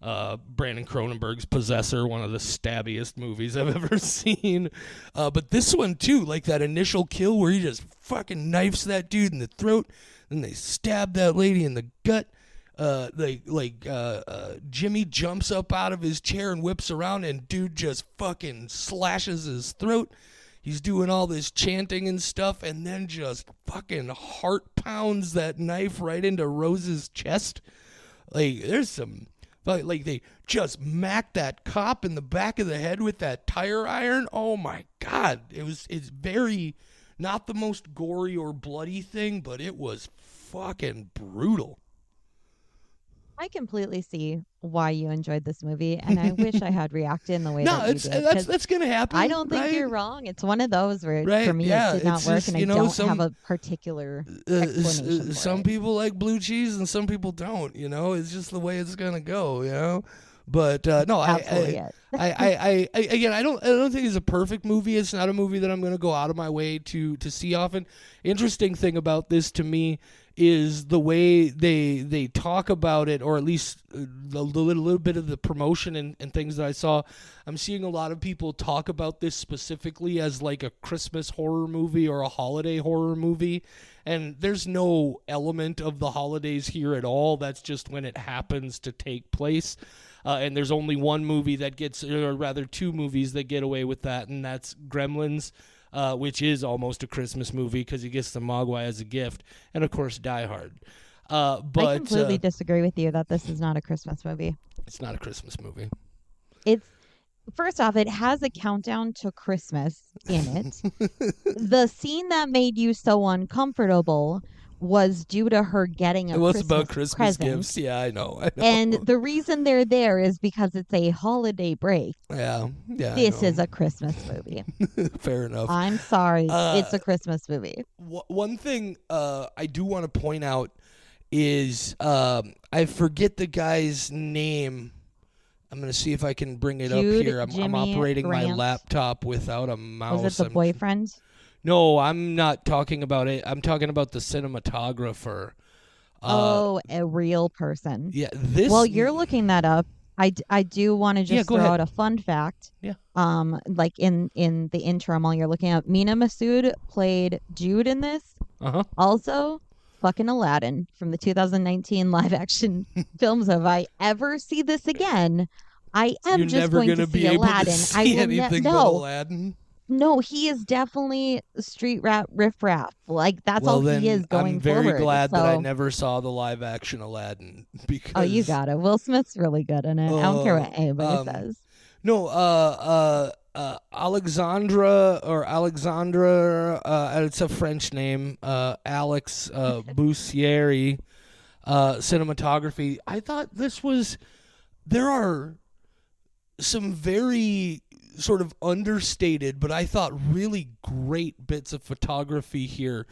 Speaker 1: Brandon Cronenberg's Possessor, one of the stabbiest movies I've ever seen. But this one too, like that initial kill where he just fucking knifes that dude in the throat, and they stab that lady in the gut. Jimmy jumps up out of his chair and whips around, and dude just fucking slashes his throat. He's doing all this chanting and stuff, and then just fucking heart pounds that knife right into Rose's chest. Like, there's some, like, they just macked that cop in the back of the head with that tire iron. Oh my God. It's very, not the most gory or bloody thing, but it was fucking brutal.
Speaker 2: I completely see why you enjoyed this movie, and I wish I had reacted in the way that you did.
Speaker 1: That's gonna happen.
Speaker 2: I don't think
Speaker 1: right?
Speaker 2: you're wrong. It's one of those where
Speaker 1: right?
Speaker 2: for me
Speaker 1: yeah,
Speaker 2: it did not work,
Speaker 1: just,
Speaker 2: and I don't have a particular explanation for
Speaker 1: some
Speaker 2: it.
Speaker 1: people like blue cheese and some people don't. It's just the way it's gonna go. But no, I again, I don't think it's a perfect movie. It's not a movie that I'm going to go out of my way to see often. Interesting thing about this to me is the way they talk about it, or at least the little bit of the promotion and things that I saw. I'm seeing a lot of people talk about this specifically as like a Christmas horror movie or a holiday horror movie. And there's no element of the holidays here at all. That's just when it happens to take place. And there's only one movie that gets, or rather two movies that get away with that, and that's Gremlins, which is almost a Christmas movie because he gets the Mogwai as a gift, and of course Die Hard. But
Speaker 2: I completely disagree with you that this is not a Christmas movie.
Speaker 1: It's not a Christmas movie.
Speaker 2: It's first off, it has a countdown to Christmas in it. The scene that made you so uncomfortable was due to her getting a Christmas
Speaker 1: about Christmas
Speaker 2: present.
Speaker 1: gifts. Yeah, I know.
Speaker 2: And the reason they're there is because it's a holiday break.
Speaker 1: Yeah.
Speaker 2: This is a Christmas movie.
Speaker 1: Fair enough.
Speaker 2: I'm sorry. It's a Christmas movie.
Speaker 1: One thing I do want to point out is I forget the guy's name. I'm going to see if I can bring it
Speaker 2: Jude,
Speaker 1: up here. I'm operating
Speaker 2: Grant.
Speaker 1: my laptop without a mouse.
Speaker 2: Was it the boyfriend?
Speaker 1: No, I'm not talking about it. I'm talking about the cinematographer.
Speaker 2: Oh, a real person.
Speaker 1: Yeah,
Speaker 2: While
Speaker 1: this.
Speaker 2: you're looking that up, I do want to
Speaker 1: Yeah,
Speaker 2: just
Speaker 1: go
Speaker 2: throw
Speaker 1: ahead.
Speaker 2: out a fun fact.
Speaker 1: Yeah.
Speaker 2: Like in the interim while you're looking up, Mina Masood played Jude in this.
Speaker 1: Uh huh.
Speaker 2: Also, fucking Aladdin from the 2019 live action films. If I ever see this again, I
Speaker 1: You're
Speaker 2: am just
Speaker 1: never
Speaker 2: going to
Speaker 1: gonna
Speaker 2: see
Speaker 1: be able to
Speaker 2: Aladdin. I
Speaker 1: see
Speaker 2: will
Speaker 1: anything but
Speaker 2: no,
Speaker 1: Aladdin.
Speaker 2: no, he is definitely street rat riffraff. Like that's all
Speaker 1: Well,
Speaker 2: he
Speaker 1: then
Speaker 2: is
Speaker 1: I'm
Speaker 2: going
Speaker 1: very
Speaker 2: forward.
Speaker 1: glad that I
Speaker 2: So,
Speaker 1: never saw the live action Aladdin
Speaker 2: oh, you
Speaker 1: because
Speaker 2: got it. Will Smith's really good in it. I don't care
Speaker 1: uh
Speaker 2: what anybody
Speaker 1: um
Speaker 2: says.
Speaker 1: no Alexandra or Alexandra it's a French name, Alex Bussieri, cinematography. I thought this was there are some very sort of understated, but I thought really great bits of photography here.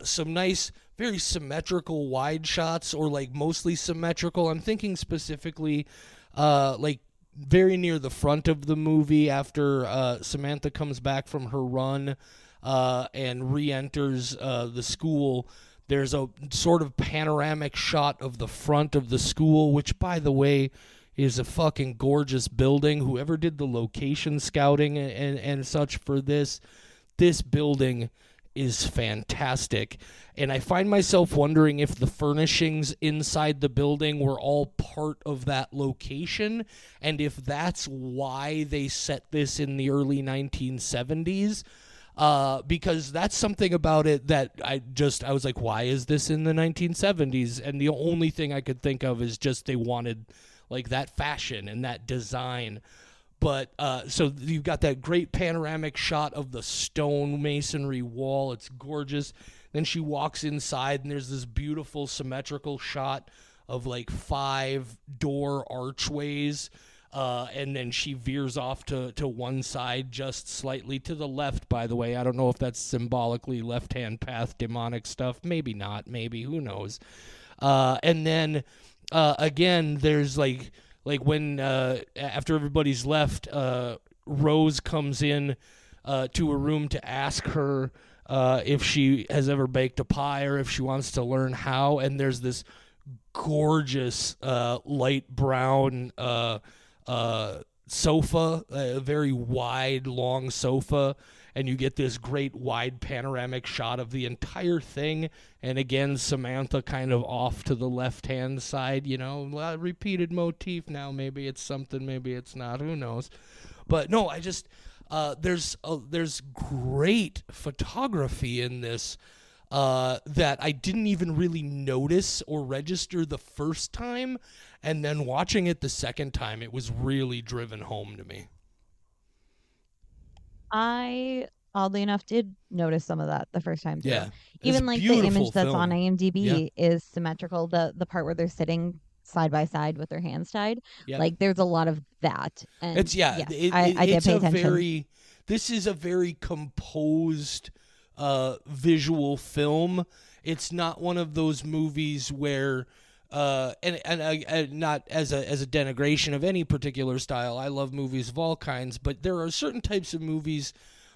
Speaker 1: Some nice, very symmetrical wide shots, or like mostly symmetrical. I'm thinking specifically, like very near the front of the movie after Samantha comes back from her run and re-enters the school. There's a sort of panoramic shot of the front of the school, which, by the way, is a fucking gorgeous building. Whoever did the location scouting and such for this building is fantastic. And I find myself wondering if the furnishings inside the building were all part of that location, and if that's why they set this in the early 1970s. Because that's something about it that I was like, why is this in the 1970s? And the only thing I could think of is just they wanted like that fashion and that design. But so you've got that great panoramic shot of the stone masonry wall. It's gorgeous. Then she walks inside, and there's this beautiful symmetrical shot of like 5 door archways. And then she veers off to one side, just slightly to the left, by the way. I don't know if that's symbolically left-hand path demonic stuff. Maybe not. Maybe. Who knows? And then again, there's like when after everybody's left, Rose comes in to a room to ask her if she has ever baked a pie or if she wants to learn how. And there's this gorgeous light brown sofa, a very wide, long sofa, and you get this great wide panoramic shot of the entire thing. And again, Samantha kind of off to the left-hand side, repeated motif now. Maybe it's something, maybe it's not, who knows. But no, I just, there's great photography in this that I didn't even really notice or register the first time. And then watching it the second time, it was really driven home to me.
Speaker 2: I oddly enough did notice some of that the first time through.
Speaker 1: Yeah. It's a
Speaker 2: Even like the
Speaker 1: beautiful
Speaker 2: image that's on
Speaker 1: film. Yeah.
Speaker 2: IMDb is symmetrical. The part where they're sitting side by side with their hands tied,
Speaker 1: Yep.
Speaker 2: like there's a lot of that. And
Speaker 1: It's
Speaker 2: yes, I did
Speaker 1: it's
Speaker 2: pay
Speaker 1: a
Speaker 2: attention.
Speaker 1: this is a very composed visual film. It's not one of those movies where and not as a denigration of any particular style. I love movies of all kinds, but there are certain types of movies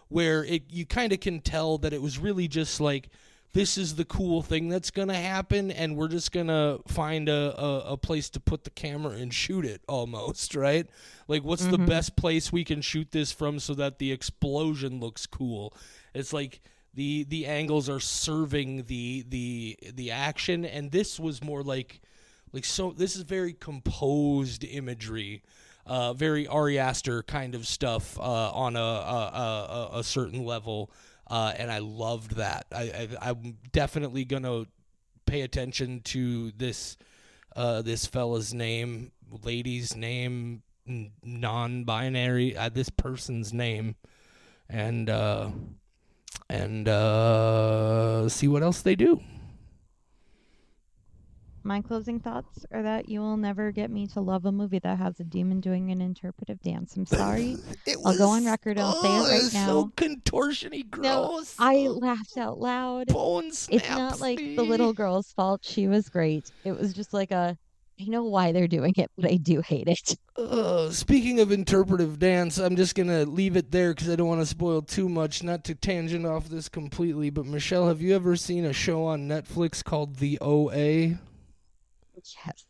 Speaker 1: where you kind of can tell that it was really just like, this is the cool thing that's going to happen, and we're just going to find a place to put the camera and shoot it, almost, right? Like, what's the best place we can shoot this from so that the explosion looks cool? It's like the angles are serving the action, and this was more like so. This is very composed imagery, very Ari Aster kind of stuff on a certain level, and I loved that. I'm definitely gonna pay attention to this fella's name, lady's name, non-binary, this person's name, and see what else they do.
Speaker 2: My closing thoughts are that you will never get me to love a movie that has a demon doing an interpretive dance. I'm sorry. I'll go on record. I'll say it right now.
Speaker 1: So contortiony
Speaker 2: No,
Speaker 1: gross.
Speaker 2: I laughed out loud.
Speaker 1: Bone
Speaker 2: It's not
Speaker 1: snaps
Speaker 2: like
Speaker 1: me.
Speaker 2: the little girl's fault. She was great. It was just like a I know why they're doing it, but I do hate it.
Speaker 1: Speaking of interpretive dance, I'm just going to leave it there because I don't want to spoil too much, not to tangent off this completely. But, Michelle, have you ever seen a show on Netflix called The OA?
Speaker 2: Yes.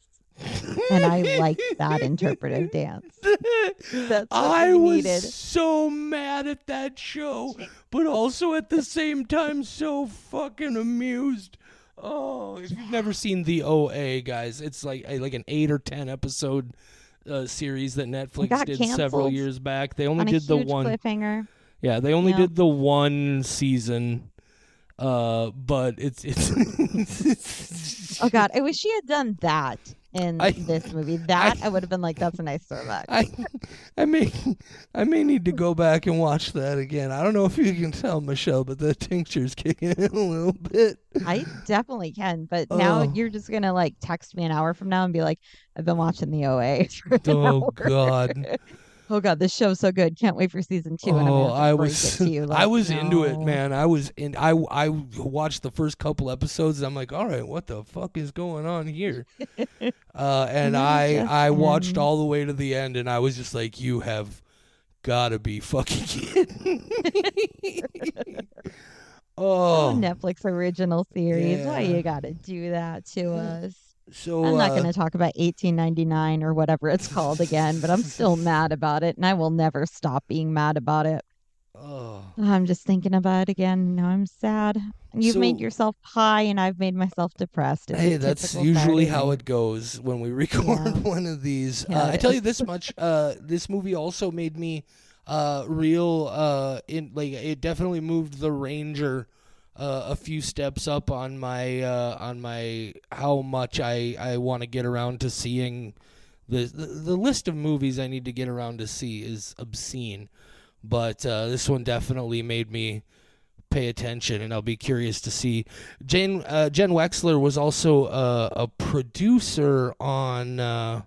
Speaker 2: And I liked that interpretive dance. That's what
Speaker 1: I
Speaker 2: we
Speaker 1: was
Speaker 2: needed.
Speaker 1: so mad at that show, but also at the same time so fucking amused. Oh, if you've never seen The OA, guys, it's like an 8 or 10 episode series that Netflix
Speaker 2: Got
Speaker 1: did several
Speaker 2: canceled
Speaker 1: years back. They only
Speaker 2: on a
Speaker 1: did the
Speaker 2: huge
Speaker 1: one.
Speaker 2: cliffhanger.
Speaker 1: Yeah, they only
Speaker 2: Yep.
Speaker 1: did the one season. But it's
Speaker 2: Oh God, I wish she had done that in
Speaker 1: I-
Speaker 2: this movie. That I would have been like, that's a nice throwback.
Speaker 1: I may need to go back and watch that again. I don't know if you can tell, Michelle, but the tincture's kicking in a little bit.
Speaker 2: I definitely can, but now
Speaker 1: Oh.
Speaker 2: you're just gonna like text me an hour from now and be like, I've been watching the OA. For an
Speaker 1: Oh
Speaker 2: hour."
Speaker 1: God.
Speaker 2: Oh God, this show's so good. Can't wait for season 2. And I'm
Speaker 1: Oh,
Speaker 2: gonna have to break it to you.
Speaker 1: I
Speaker 2: like,
Speaker 1: was into it,
Speaker 2: no.
Speaker 1: man. I watched the first couple episodes. And I'm like, all right, what the fuck is going on here? And
Speaker 2: then it
Speaker 1: I
Speaker 2: just
Speaker 1: watched
Speaker 2: ends.
Speaker 1: all the way to the end, and I was just like, you have gotta be fucking kidding me.
Speaker 2: Oh,
Speaker 1: Oh,
Speaker 2: Netflix original series. Why
Speaker 1: yeah.
Speaker 2: you gotta do that to us?
Speaker 1: So
Speaker 2: I'm not going to talk about 1899 or whatever it's called again, but I'm still mad about it, and I will never stop being mad about it.
Speaker 1: oh.
Speaker 2: I'm just thinking about it again. Now I'm sad. You've made
Speaker 1: So-
Speaker 2: yourself high, and I've made myself depressed. It's
Speaker 1: Hey,
Speaker 2: a
Speaker 1: that's
Speaker 2: typical
Speaker 1: usually
Speaker 2: Saturday
Speaker 1: how
Speaker 2: night.
Speaker 1: it goes when we record
Speaker 2: Yeah.
Speaker 1: one of these.
Speaker 2: Yeah,
Speaker 1: I
Speaker 2: it
Speaker 1: tell you
Speaker 2: is.
Speaker 1: this much: this movie also made me it definitely moved the Ranger a few steps up on my how much I want to get around to seeing the list of movies I need to get around to see is obscene, but this one definitely made me pay attention, and I'll be curious to see. Jen Wexler was also a producer on.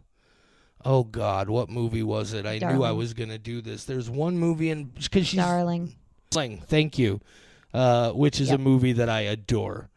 Speaker 1: Oh God, what movie was it? I knew I
Speaker 2: Darling.
Speaker 1: was gonna do this. There's one movie, and because she's
Speaker 2: Darling.
Speaker 1: Thank you, which is a
Speaker 2: Yep.
Speaker 1: movie that I adore.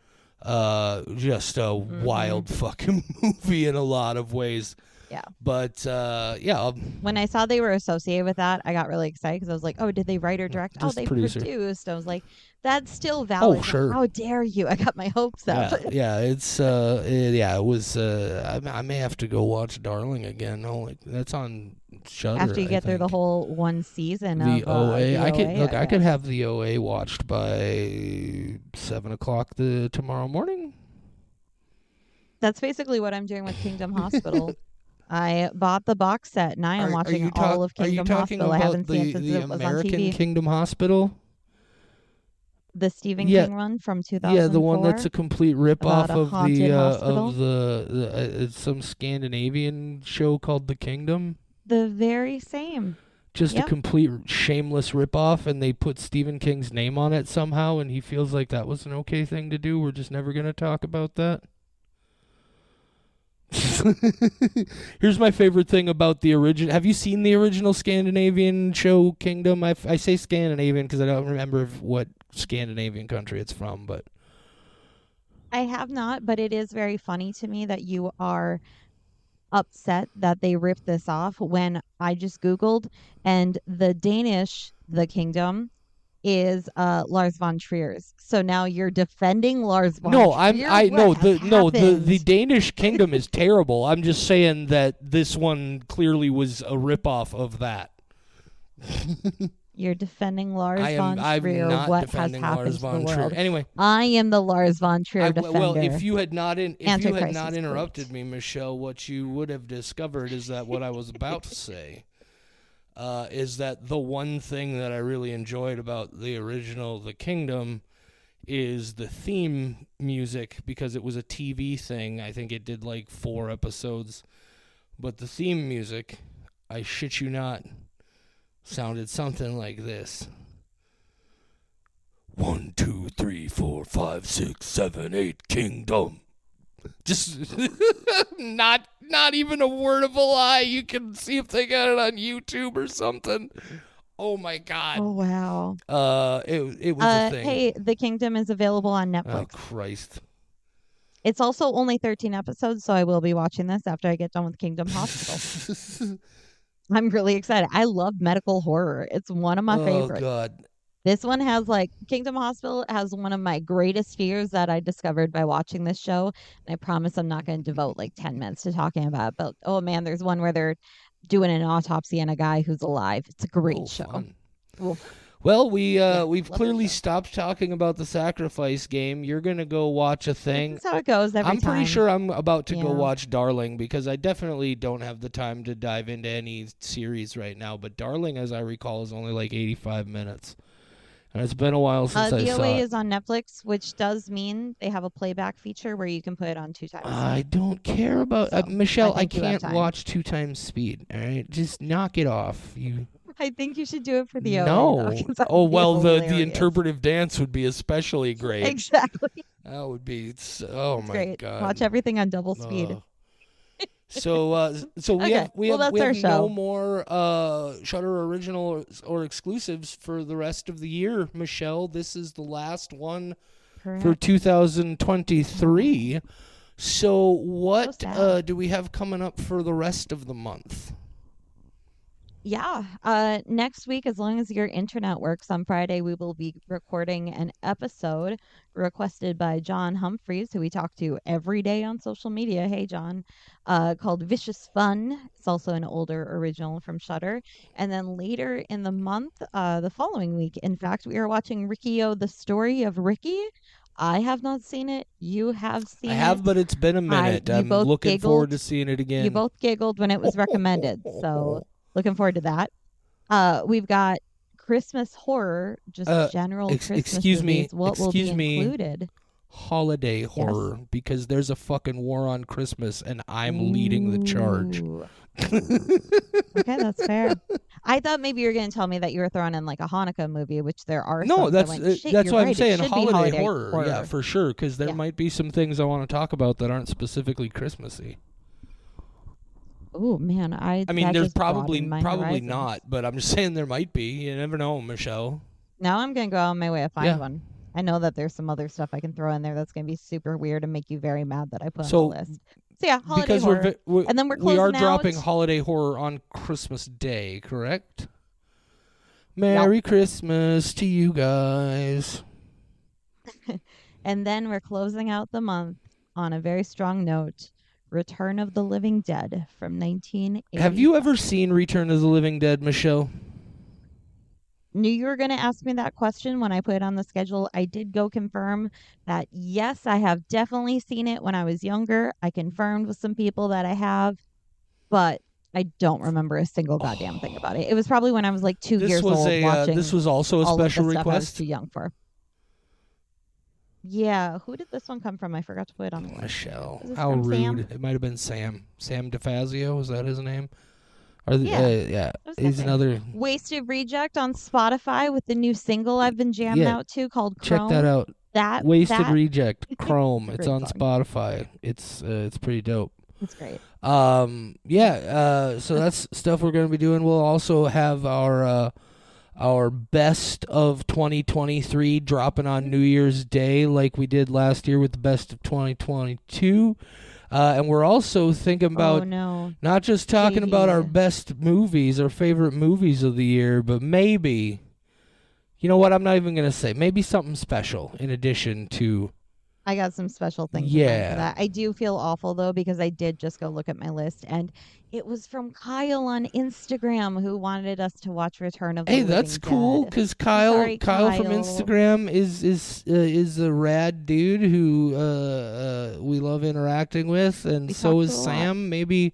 Speaker 1: Just a wild fucking movie in a lot of ways.
Speaker 2: Yeah.
Speaker 1: But yeah,
Speaker 2: When I saw they were associated with that, I got really excited because I was like, oh, did they write or direct? Oh,
Speaker 1: Just
Speaker 2: they
Speaker 1: producer.
Speaker 2: produced. I was like, that's still valid. But
Speaker 1: sure.
Speaker 2: How dare you? I got my hopes up.
Speaker 1: yeah, it's it was. I may have to go watch Darling again. Oh, that's on Shudder.
Speaker 2: After you get through the whole one season
Speaker 1: the
Speaker 2: of
Speaker 1: OA.
Speaker 2: the
Speaker 1: I could
Speaker 2: OA,
Speaker 1: look. I
Speaker 2: okay.
Speaker 1: could have the OA watched by 7:00 tomorrow morning.
Speaker 2: That's basically what I'm doing with Kingdom Hospital. I bought the box set and I am watching all of
Speaker 1: Are you
Speaker 2: Kingdom
Speaker 1: talking
Speaker 2: Hospital. I
Speaker 1: about
Speaker 2: haven't seen it since
Speaker 1: the
Speaker 2: it was on
Speaker 1: American
Speaker 2: TV.
Speaker 1: Kingdom Hospital?
Speaker 2: The Stephen
Speaker 1: Yeah.
Speaker 2: King one from 2004.
Speaker 1: Yeah, the one that's a complete rip off
Speaker 2: About a
Speaker 1: of
Speaker 2: haunted hospital?
Speaker 1: it's some Scandinavian show called The Kingdom.
Speaker 2: the very same.
Speaker 1: Just a
Speaker 2: Yep.
Speaker 1: complete shameless ripoff, and they put Stephen King's name on it somehow, and he feels like that was an okay thing to do. We're just never going to talk about that. Here's my favorite thing about the original. Have you seen the original Scandinavian show Kingdom? I say Scandinavian because I don't remember what Scandinavian country it's from, but
Speaker 2: I have not, but it is very funny to me that you are upset that they ripped this off when I just Googled and the Danish, the kingdom, is Lars von Trier's. So now you're defending Lars von
Speaker 1: no,
Speaker 2: Trier?
Speaker 1: I
Speaker 2: What
Speaker 1: no
Speaker 2: has
Speaker 1: the
Speaker 2: happened?
Speaker 1: Danish Kingdom is terrible. I'm just saying that this one clearly was a ripoff of that.
Speaker 2: You're defending Lars von
Speaker 1: I'm
Speaker 2: Trier.
Speaker 1: not
Speaker 2: What has
Speaker 1: defending
Speaker 2: happened
Speaker 1: Lars
Speaker 2: to the
Speaker 1: von Trier.
Speaker 2: world?
Speaker 1: Anyway,
Speaker 2: I am the Lars von Trier defender.
Speaker 1: well, if you had not
Speaker 2: Antichrist is
Speaker 1: interrupted
Speaker 2: correct.
Speaker 1: me, Michelle, what you would have discovered is that what I was about to say is that the one thing that I really enjoyed about the original The Kingdom is the theme music, because it was a TV thing. I think it did like 4 episodes, but the theme music, I shit you not, sounded something like this. 1, 2, 3, 4, 5, 6, 7, 8, Kingdom. Just not even a word of a lie. You can see if they got it on YouTube or something. Oh my God.
Speaker 2: Oh wow.
Speaker 1: It was a thing.
Speaker 2: Hey, The Kingdom is available on
Speaker 1: Oh
Speaker 2: Netflix.
Speaker 1: Christ.
Speaker 2: It's also only 13 episodes, so I will be watching this after I get done with Kingdom Hospital. I'm really excited. I love medical horror. It's one of my
Speaker 1: Oh
Speaker 2: favorites.
Speaker 1: God.
Speaker 2: This one has like Kingdom Hospital has one of my greatest fears that I discovered by watching this show. And I promise I'm not going to devote like 10 minutes to talking about it. But oh man, there's one where they're doing an autopsy on a guy who's alive. It's a great
Speaker 1: Oh,
Speaker 2: show.
Speaker 1: fun.
Speaker 2: Oof.
Speaker 1: Well,
Speaker 2: Yeah,
Speaker 1: we've
Speaker 2: love that
Speaker 1: clearly
Speaker 2: show.
Speaker 1: stopped talking about the sacrifice game. You're gonna go watch a
Speaker 2: This
Speaker 1: thing.
Speaker 2: is how it goes every
Speaker 1: I'm pretty
Speaker 2: time.
Speaker 1: sure I'm about to go
Speaker 2: Yeah.
Speaker 1: watch Darling because I definitely don't have the time to dive into any series right now. But Darling, as I recall, is only like 85 minutes, and it's been a while since I
Speaker 2: The
Speaker 1: saw
Speaker 2: OA
Speaker 1: it.
Speaker 2: is on Netflix, which does mean they have a playback feature where you can put it on 2 times
Speaker 1: I
Speaker 2: speed.
Speaker 1: don't care about
Speaker 2: So I
Speaker 1: Michelle. I
Speaker 2: think you have
Speaker 1: can't
Speaker 2: time.
Speaker 1: watch 2 times speed. All right, just knock it off. You
Speaker 2: I think you should do it for the OA though,
Speaker 1: no.
Speaker 2: because that
Speaker 1: Oh
Speaker 2: would be
Speaker 1: well, the
Speaker 2: hilarious.
Speaker 1: interpretive dance would be especially great.
Speaker 2: Exactly.
Speaker 1: That would be. Oh
Speaker 2: It's
Speaker 1: my
Speaker 2: great. Watch
Speaker 1: God.
Speaker 2: everything on double speed.
Speaker 1: So we
Speaker 2: Okay.
Speaker 1: have we
Speaker 2: Well,
Speaker 1: have we
Speaker 2: that's
Speaker 1: have
Speaker 2: our
Speaker 1: no
Speaker 2: show.
Speaker 1: more Shudder original or exclusives for the rest of the year, Michelle. This is the last one for
Speaker 2: Correct.
Speaker 1: 2023. So what
Speaker 2: sad.
Speaker 1: do we have coming up for the rest of the month?
Speaker 2: Yeah. Next week, as long as your internet works on Friday, we will be recording an episode requested by John Humphreys, who we talk to every day on social media. Hey, John, called Vicious Fun. It's also an older original from Shudder. And then later in the month, the following week, in fact, we are watching Riccio, the Story of Ricky. I have not seen it. You have
Speaker 1: I
Speaker 2: seen
Speaker 1: have,
Speaker 2: it.
Speaker 1: but it's been a minute.
Speaker 2: You
Speaker 1: I'm
Speaker 2: both
Speaker 1: looking forward
Speaker 2: giggled.
Speaker 1: to seeing it
Speaker 2: You
Speaker 1: again.
Speaker 2: both giggled when it was recommended. So looking forward to that. We've got Christmas horror, just
Speaker 1: Uh,
Speaker 2: general Christmas
Speaker 1: excuse me,
Speaker 2: movies. What will be
Speaker 1: excuse me.
Speaker 2: included?
Speaker 1: Holiday
Speaker 2: Yes.
Speaker 1: horror because there's a fucking war on Christmas and I'm leading the charge.
Speaker 2: Ooh. Okay, that's fair. I thought maybe you were going to tell me that you were throwing in like a Hanukkah movie, which there are
Speaker 1: No,
Speaker 2: some. So I went, shit,
Speaker 1: that's
Speaker 2: you're
Speaker 1: what I'm
Speaker 2: right. It
Speaker 1: saying.
Speaker 2: should be
Speaker 1: Holiday
Speaker 2: holiday
Speaker 1: horror, yeah, for sure. Because there
Speaker 2: Yeah.
Speaker 1: might be some things I want to talk about that aren't specifically Christmassy.
Speaker 2: Oh man,
Speaker 1: I mean,
Speaker 2: that
Speaker 1: there's
Speaker 2: just broadened my
Speaker 1: probably
Speaker 2: horizons.
Speaker 1: not, but I'm just saying there might be. You never know, Michelle.
Speaker 2: Now I'm gonna go on my way to find
Speaker 1: Yeah.
Speaker 2: one. I know that there's some other stuff I can throw in there that's gonna be super weird and make you very mad that I put on
Speaker 1: So
Speaker 2: the list. So yeah, holiday
Speaker 1: because
Speaker 2: horror. And then we're
Speaker 1: we are
Speaker 2: closing
Speaker 1: dropping
Speaker 2: out.
Speaker 1: holiday horror on Christmas Day, correct?
Speaker 2: Yep.
Speaker 1: Merry Christmas to you guys.
Speaker 2: And then we're closing out the month on a very strong note. Return of the Living Dead from 1980.
Speaker 1: Have you ever seen Return of the Living Dead, Michelle?
Speaker 2: Knew you were going to ask me that question when I put it on the schedule. I did go confirm that yes, I have definitely seen it when I was younger. I confirmed with some people that I have, but I don't remember a single goddamn thing about it. It was probably when I was like 2 years old watching
Speaker 1: this was also a
Speaker 2: all
Speaker 1: special
Speaker 2: of the stuff I was
Speaker 1: request.
Speaker 2: too young for. Yeah, who did this one come from? I forgot to put it on the list.
Speaker 1: Michelle.
Speaker 2: Was this
Speaker 1: How
Speaker 2: from
Speaker 1: rude.
Speaker 2: Sam?
Speaker 1: It might have been Sam. Sam DeFazio, is that his name? Or
Speaker 2: Yeah.
Speaker 1: yeah.
Speaker 2: I was
Speaker 1: He's
Speaker 2: guessing.
Speaker 1: another.
Speaker 2: Wasted Reject on Spotify with the new single I've been jamming
Speaker 1: Yeah,
Speaker 2: out to called
Speaker 1: check
Speaker 2: Chrome.
Speaker 1: that out.
Speaker 2: That
Speaker 1: Wasted Reject Chrome.
Speaker 2: It's a
Speaker 1: It's
Speaker 2: great
Speaker 1: on
Speaker 2: song.
Speaker 1: Spotify. It's pretty dope.
Speaker 2: It's great.
Speaker 1: So that's stuff we're going to be doing. We'll also have our best of 2023 dropping on New Year's Day like we did last year with the best of 2022. And we're also thinking about
Speaker 2: Oh no.
Speaker 1: not just talking about our
Speaker 2: JD.
Speaker 1: best movies, our favorite movies of the year, but maybe, you know what, I'm not even going to say, maybe something special in addition to.
Speaker 2: I got some special things in mind
Speaker 1: Yeah.
Speaker 2: for that. I do feel awful though because I did just go look at my list and it was from Kyle on Instagram who wanted us to watch Return of the
Speaker 1: Hey,
Speaker 2: Living
Speaker 1: that's cool
Speaker 2: Dead.
Speaker 1: because
Speaker 2: Sorry,
Speaker 1: Kyle from
Speaker 2: Kyle.
Speaker 1: Instagram is a rad dude who we love interacting with, and
Speaker 2: We
Speaker 1: so
Speaker 2: talk
Speaker 1: is
Speaker 2: to a lot.
Speaker 1: Sam. Maybe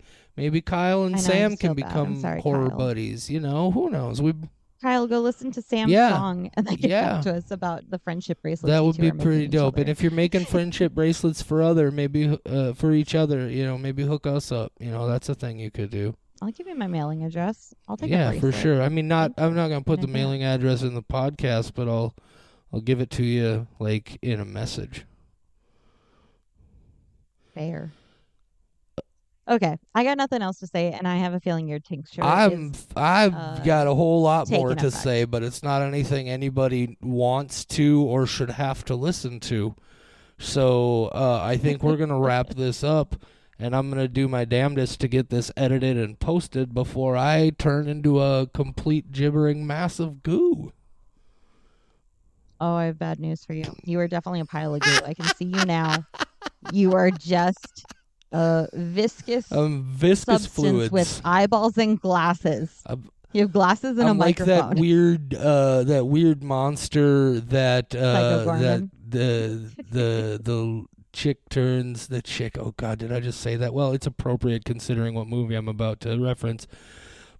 Speaker 1: Kyle and
Speaker 2: I know, I
Speaker 1: Sam
Speaker 2: just
Speaker 1: can
Speaker 2: feel bad. I'm
Speaker 1: become
Speaker 2: sorry,
Speaker 1: horror
Speaker 2: Kyle.
Speaker 1: buddies. You know, who knows?
Speaker 2: Kyle, go listen to Sam's
Speaker 1: Yeah.
Speaker 2: song and then get
Speaker 1: Yeah.
Speaker 2: back to us about the friendship bracelets.
Speaker 1: That
Speaker 2: you
Speaker 1: would
Speaker 2: two
Speaker 1: be
Speaker 2: are making
Speaker 1: pretty
Speaker 2: each
Speaker 1: dope.
Speaker 2: other.
Speaker 1: And if you're making friendship bracelets for for each other, you know, maybe hook us up. You know, that's a thing you could do.
Speaker 2: I'll give you my mailing address. I'll take a
Speaker 1: Yeah, for
Speaker 2: bracelet.
Speaker 1: sure. I mean, I'm not gonna put
Speaker 2: in
Speaker 1: the
Speaker 2: advance.
Speaker 1: mailing address in the podcast, but I'll give it to you like in a message.
Speaker 2: Fair. Okay, I got nothing else to say, and I have a feeling your tincture
Speaker 1: I've got a whole lot more
Speaker 2: taking
Speaker 1: to
Speaker 2: effect.
Speaker 1: say, but it's not anything anybody wants to or should have to listen to. So I think we're going to wrap this up, and I'm going to do my damnedest to get this edited and posted before I turn into a complete gibbering mass of goo.
Speaker 2: Oh, I have bad news for you. You are definitely a pile of goo. I can see you now. You are just a viscous substance
Speaker 1: fluids
Speaker 2: with eyeballs and glasses. You have glasses and
Speaker 1: I'm
Speaker 2: a microphone.
Speaker 1: Like that weird monster that the chick turns the chick. Oh God, did I just say that? Well, it's appropriate considering what movie I'm about to reference.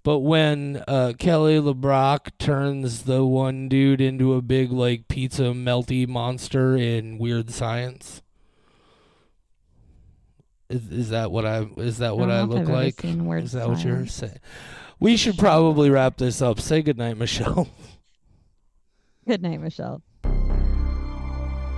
Speaker 1: But when Kelly LeBrock turns the one dude into a big like pizza melty monster in Weird Science. Is that what I look like? Is that what you're saying? We should probably wrap this up. Say goodnight, Michelle.
Speaker 2: Good night, Michelle.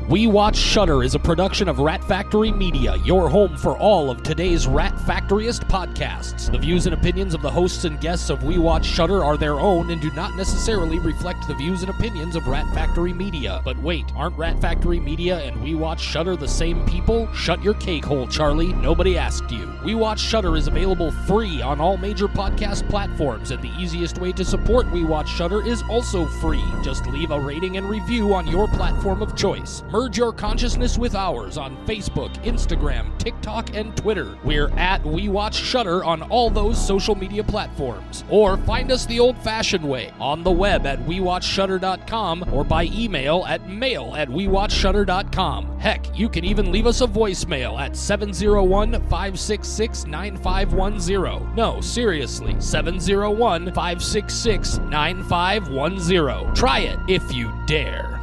Speaker 3: We Watch Shudder is a production of Rat Factory Media, your home for all of today's Rat Factoryist podcasts. The views and opinions of the hosts and guests of We Watch Shudder are their own and do not necessarily reflect the views and opinions of Rat Factory Media. But wait, aren't Rat Factory Media and We Watch Shudder the same people? Shut your cake hole, Charlie. Nobody asked you. We Watch Shudder is available free on all major podcast platforms, and the easiest way to support We Watch Shudder is also free. Just leave a rating and review on your platform of choice. Merge your consciousness with ours on Facebook, Instagram, TikTok, and Twitter. We're at We Watch Shudder on all those social media platforms. Or find us the old-fashioned way, on the web at WeWatchShudder.com or by email at mail@WeWatchShudder.com. Heck, you can even leave us a voicemail at 701-566-9510. No, seriously, 701-566-9510. Try it if you dare.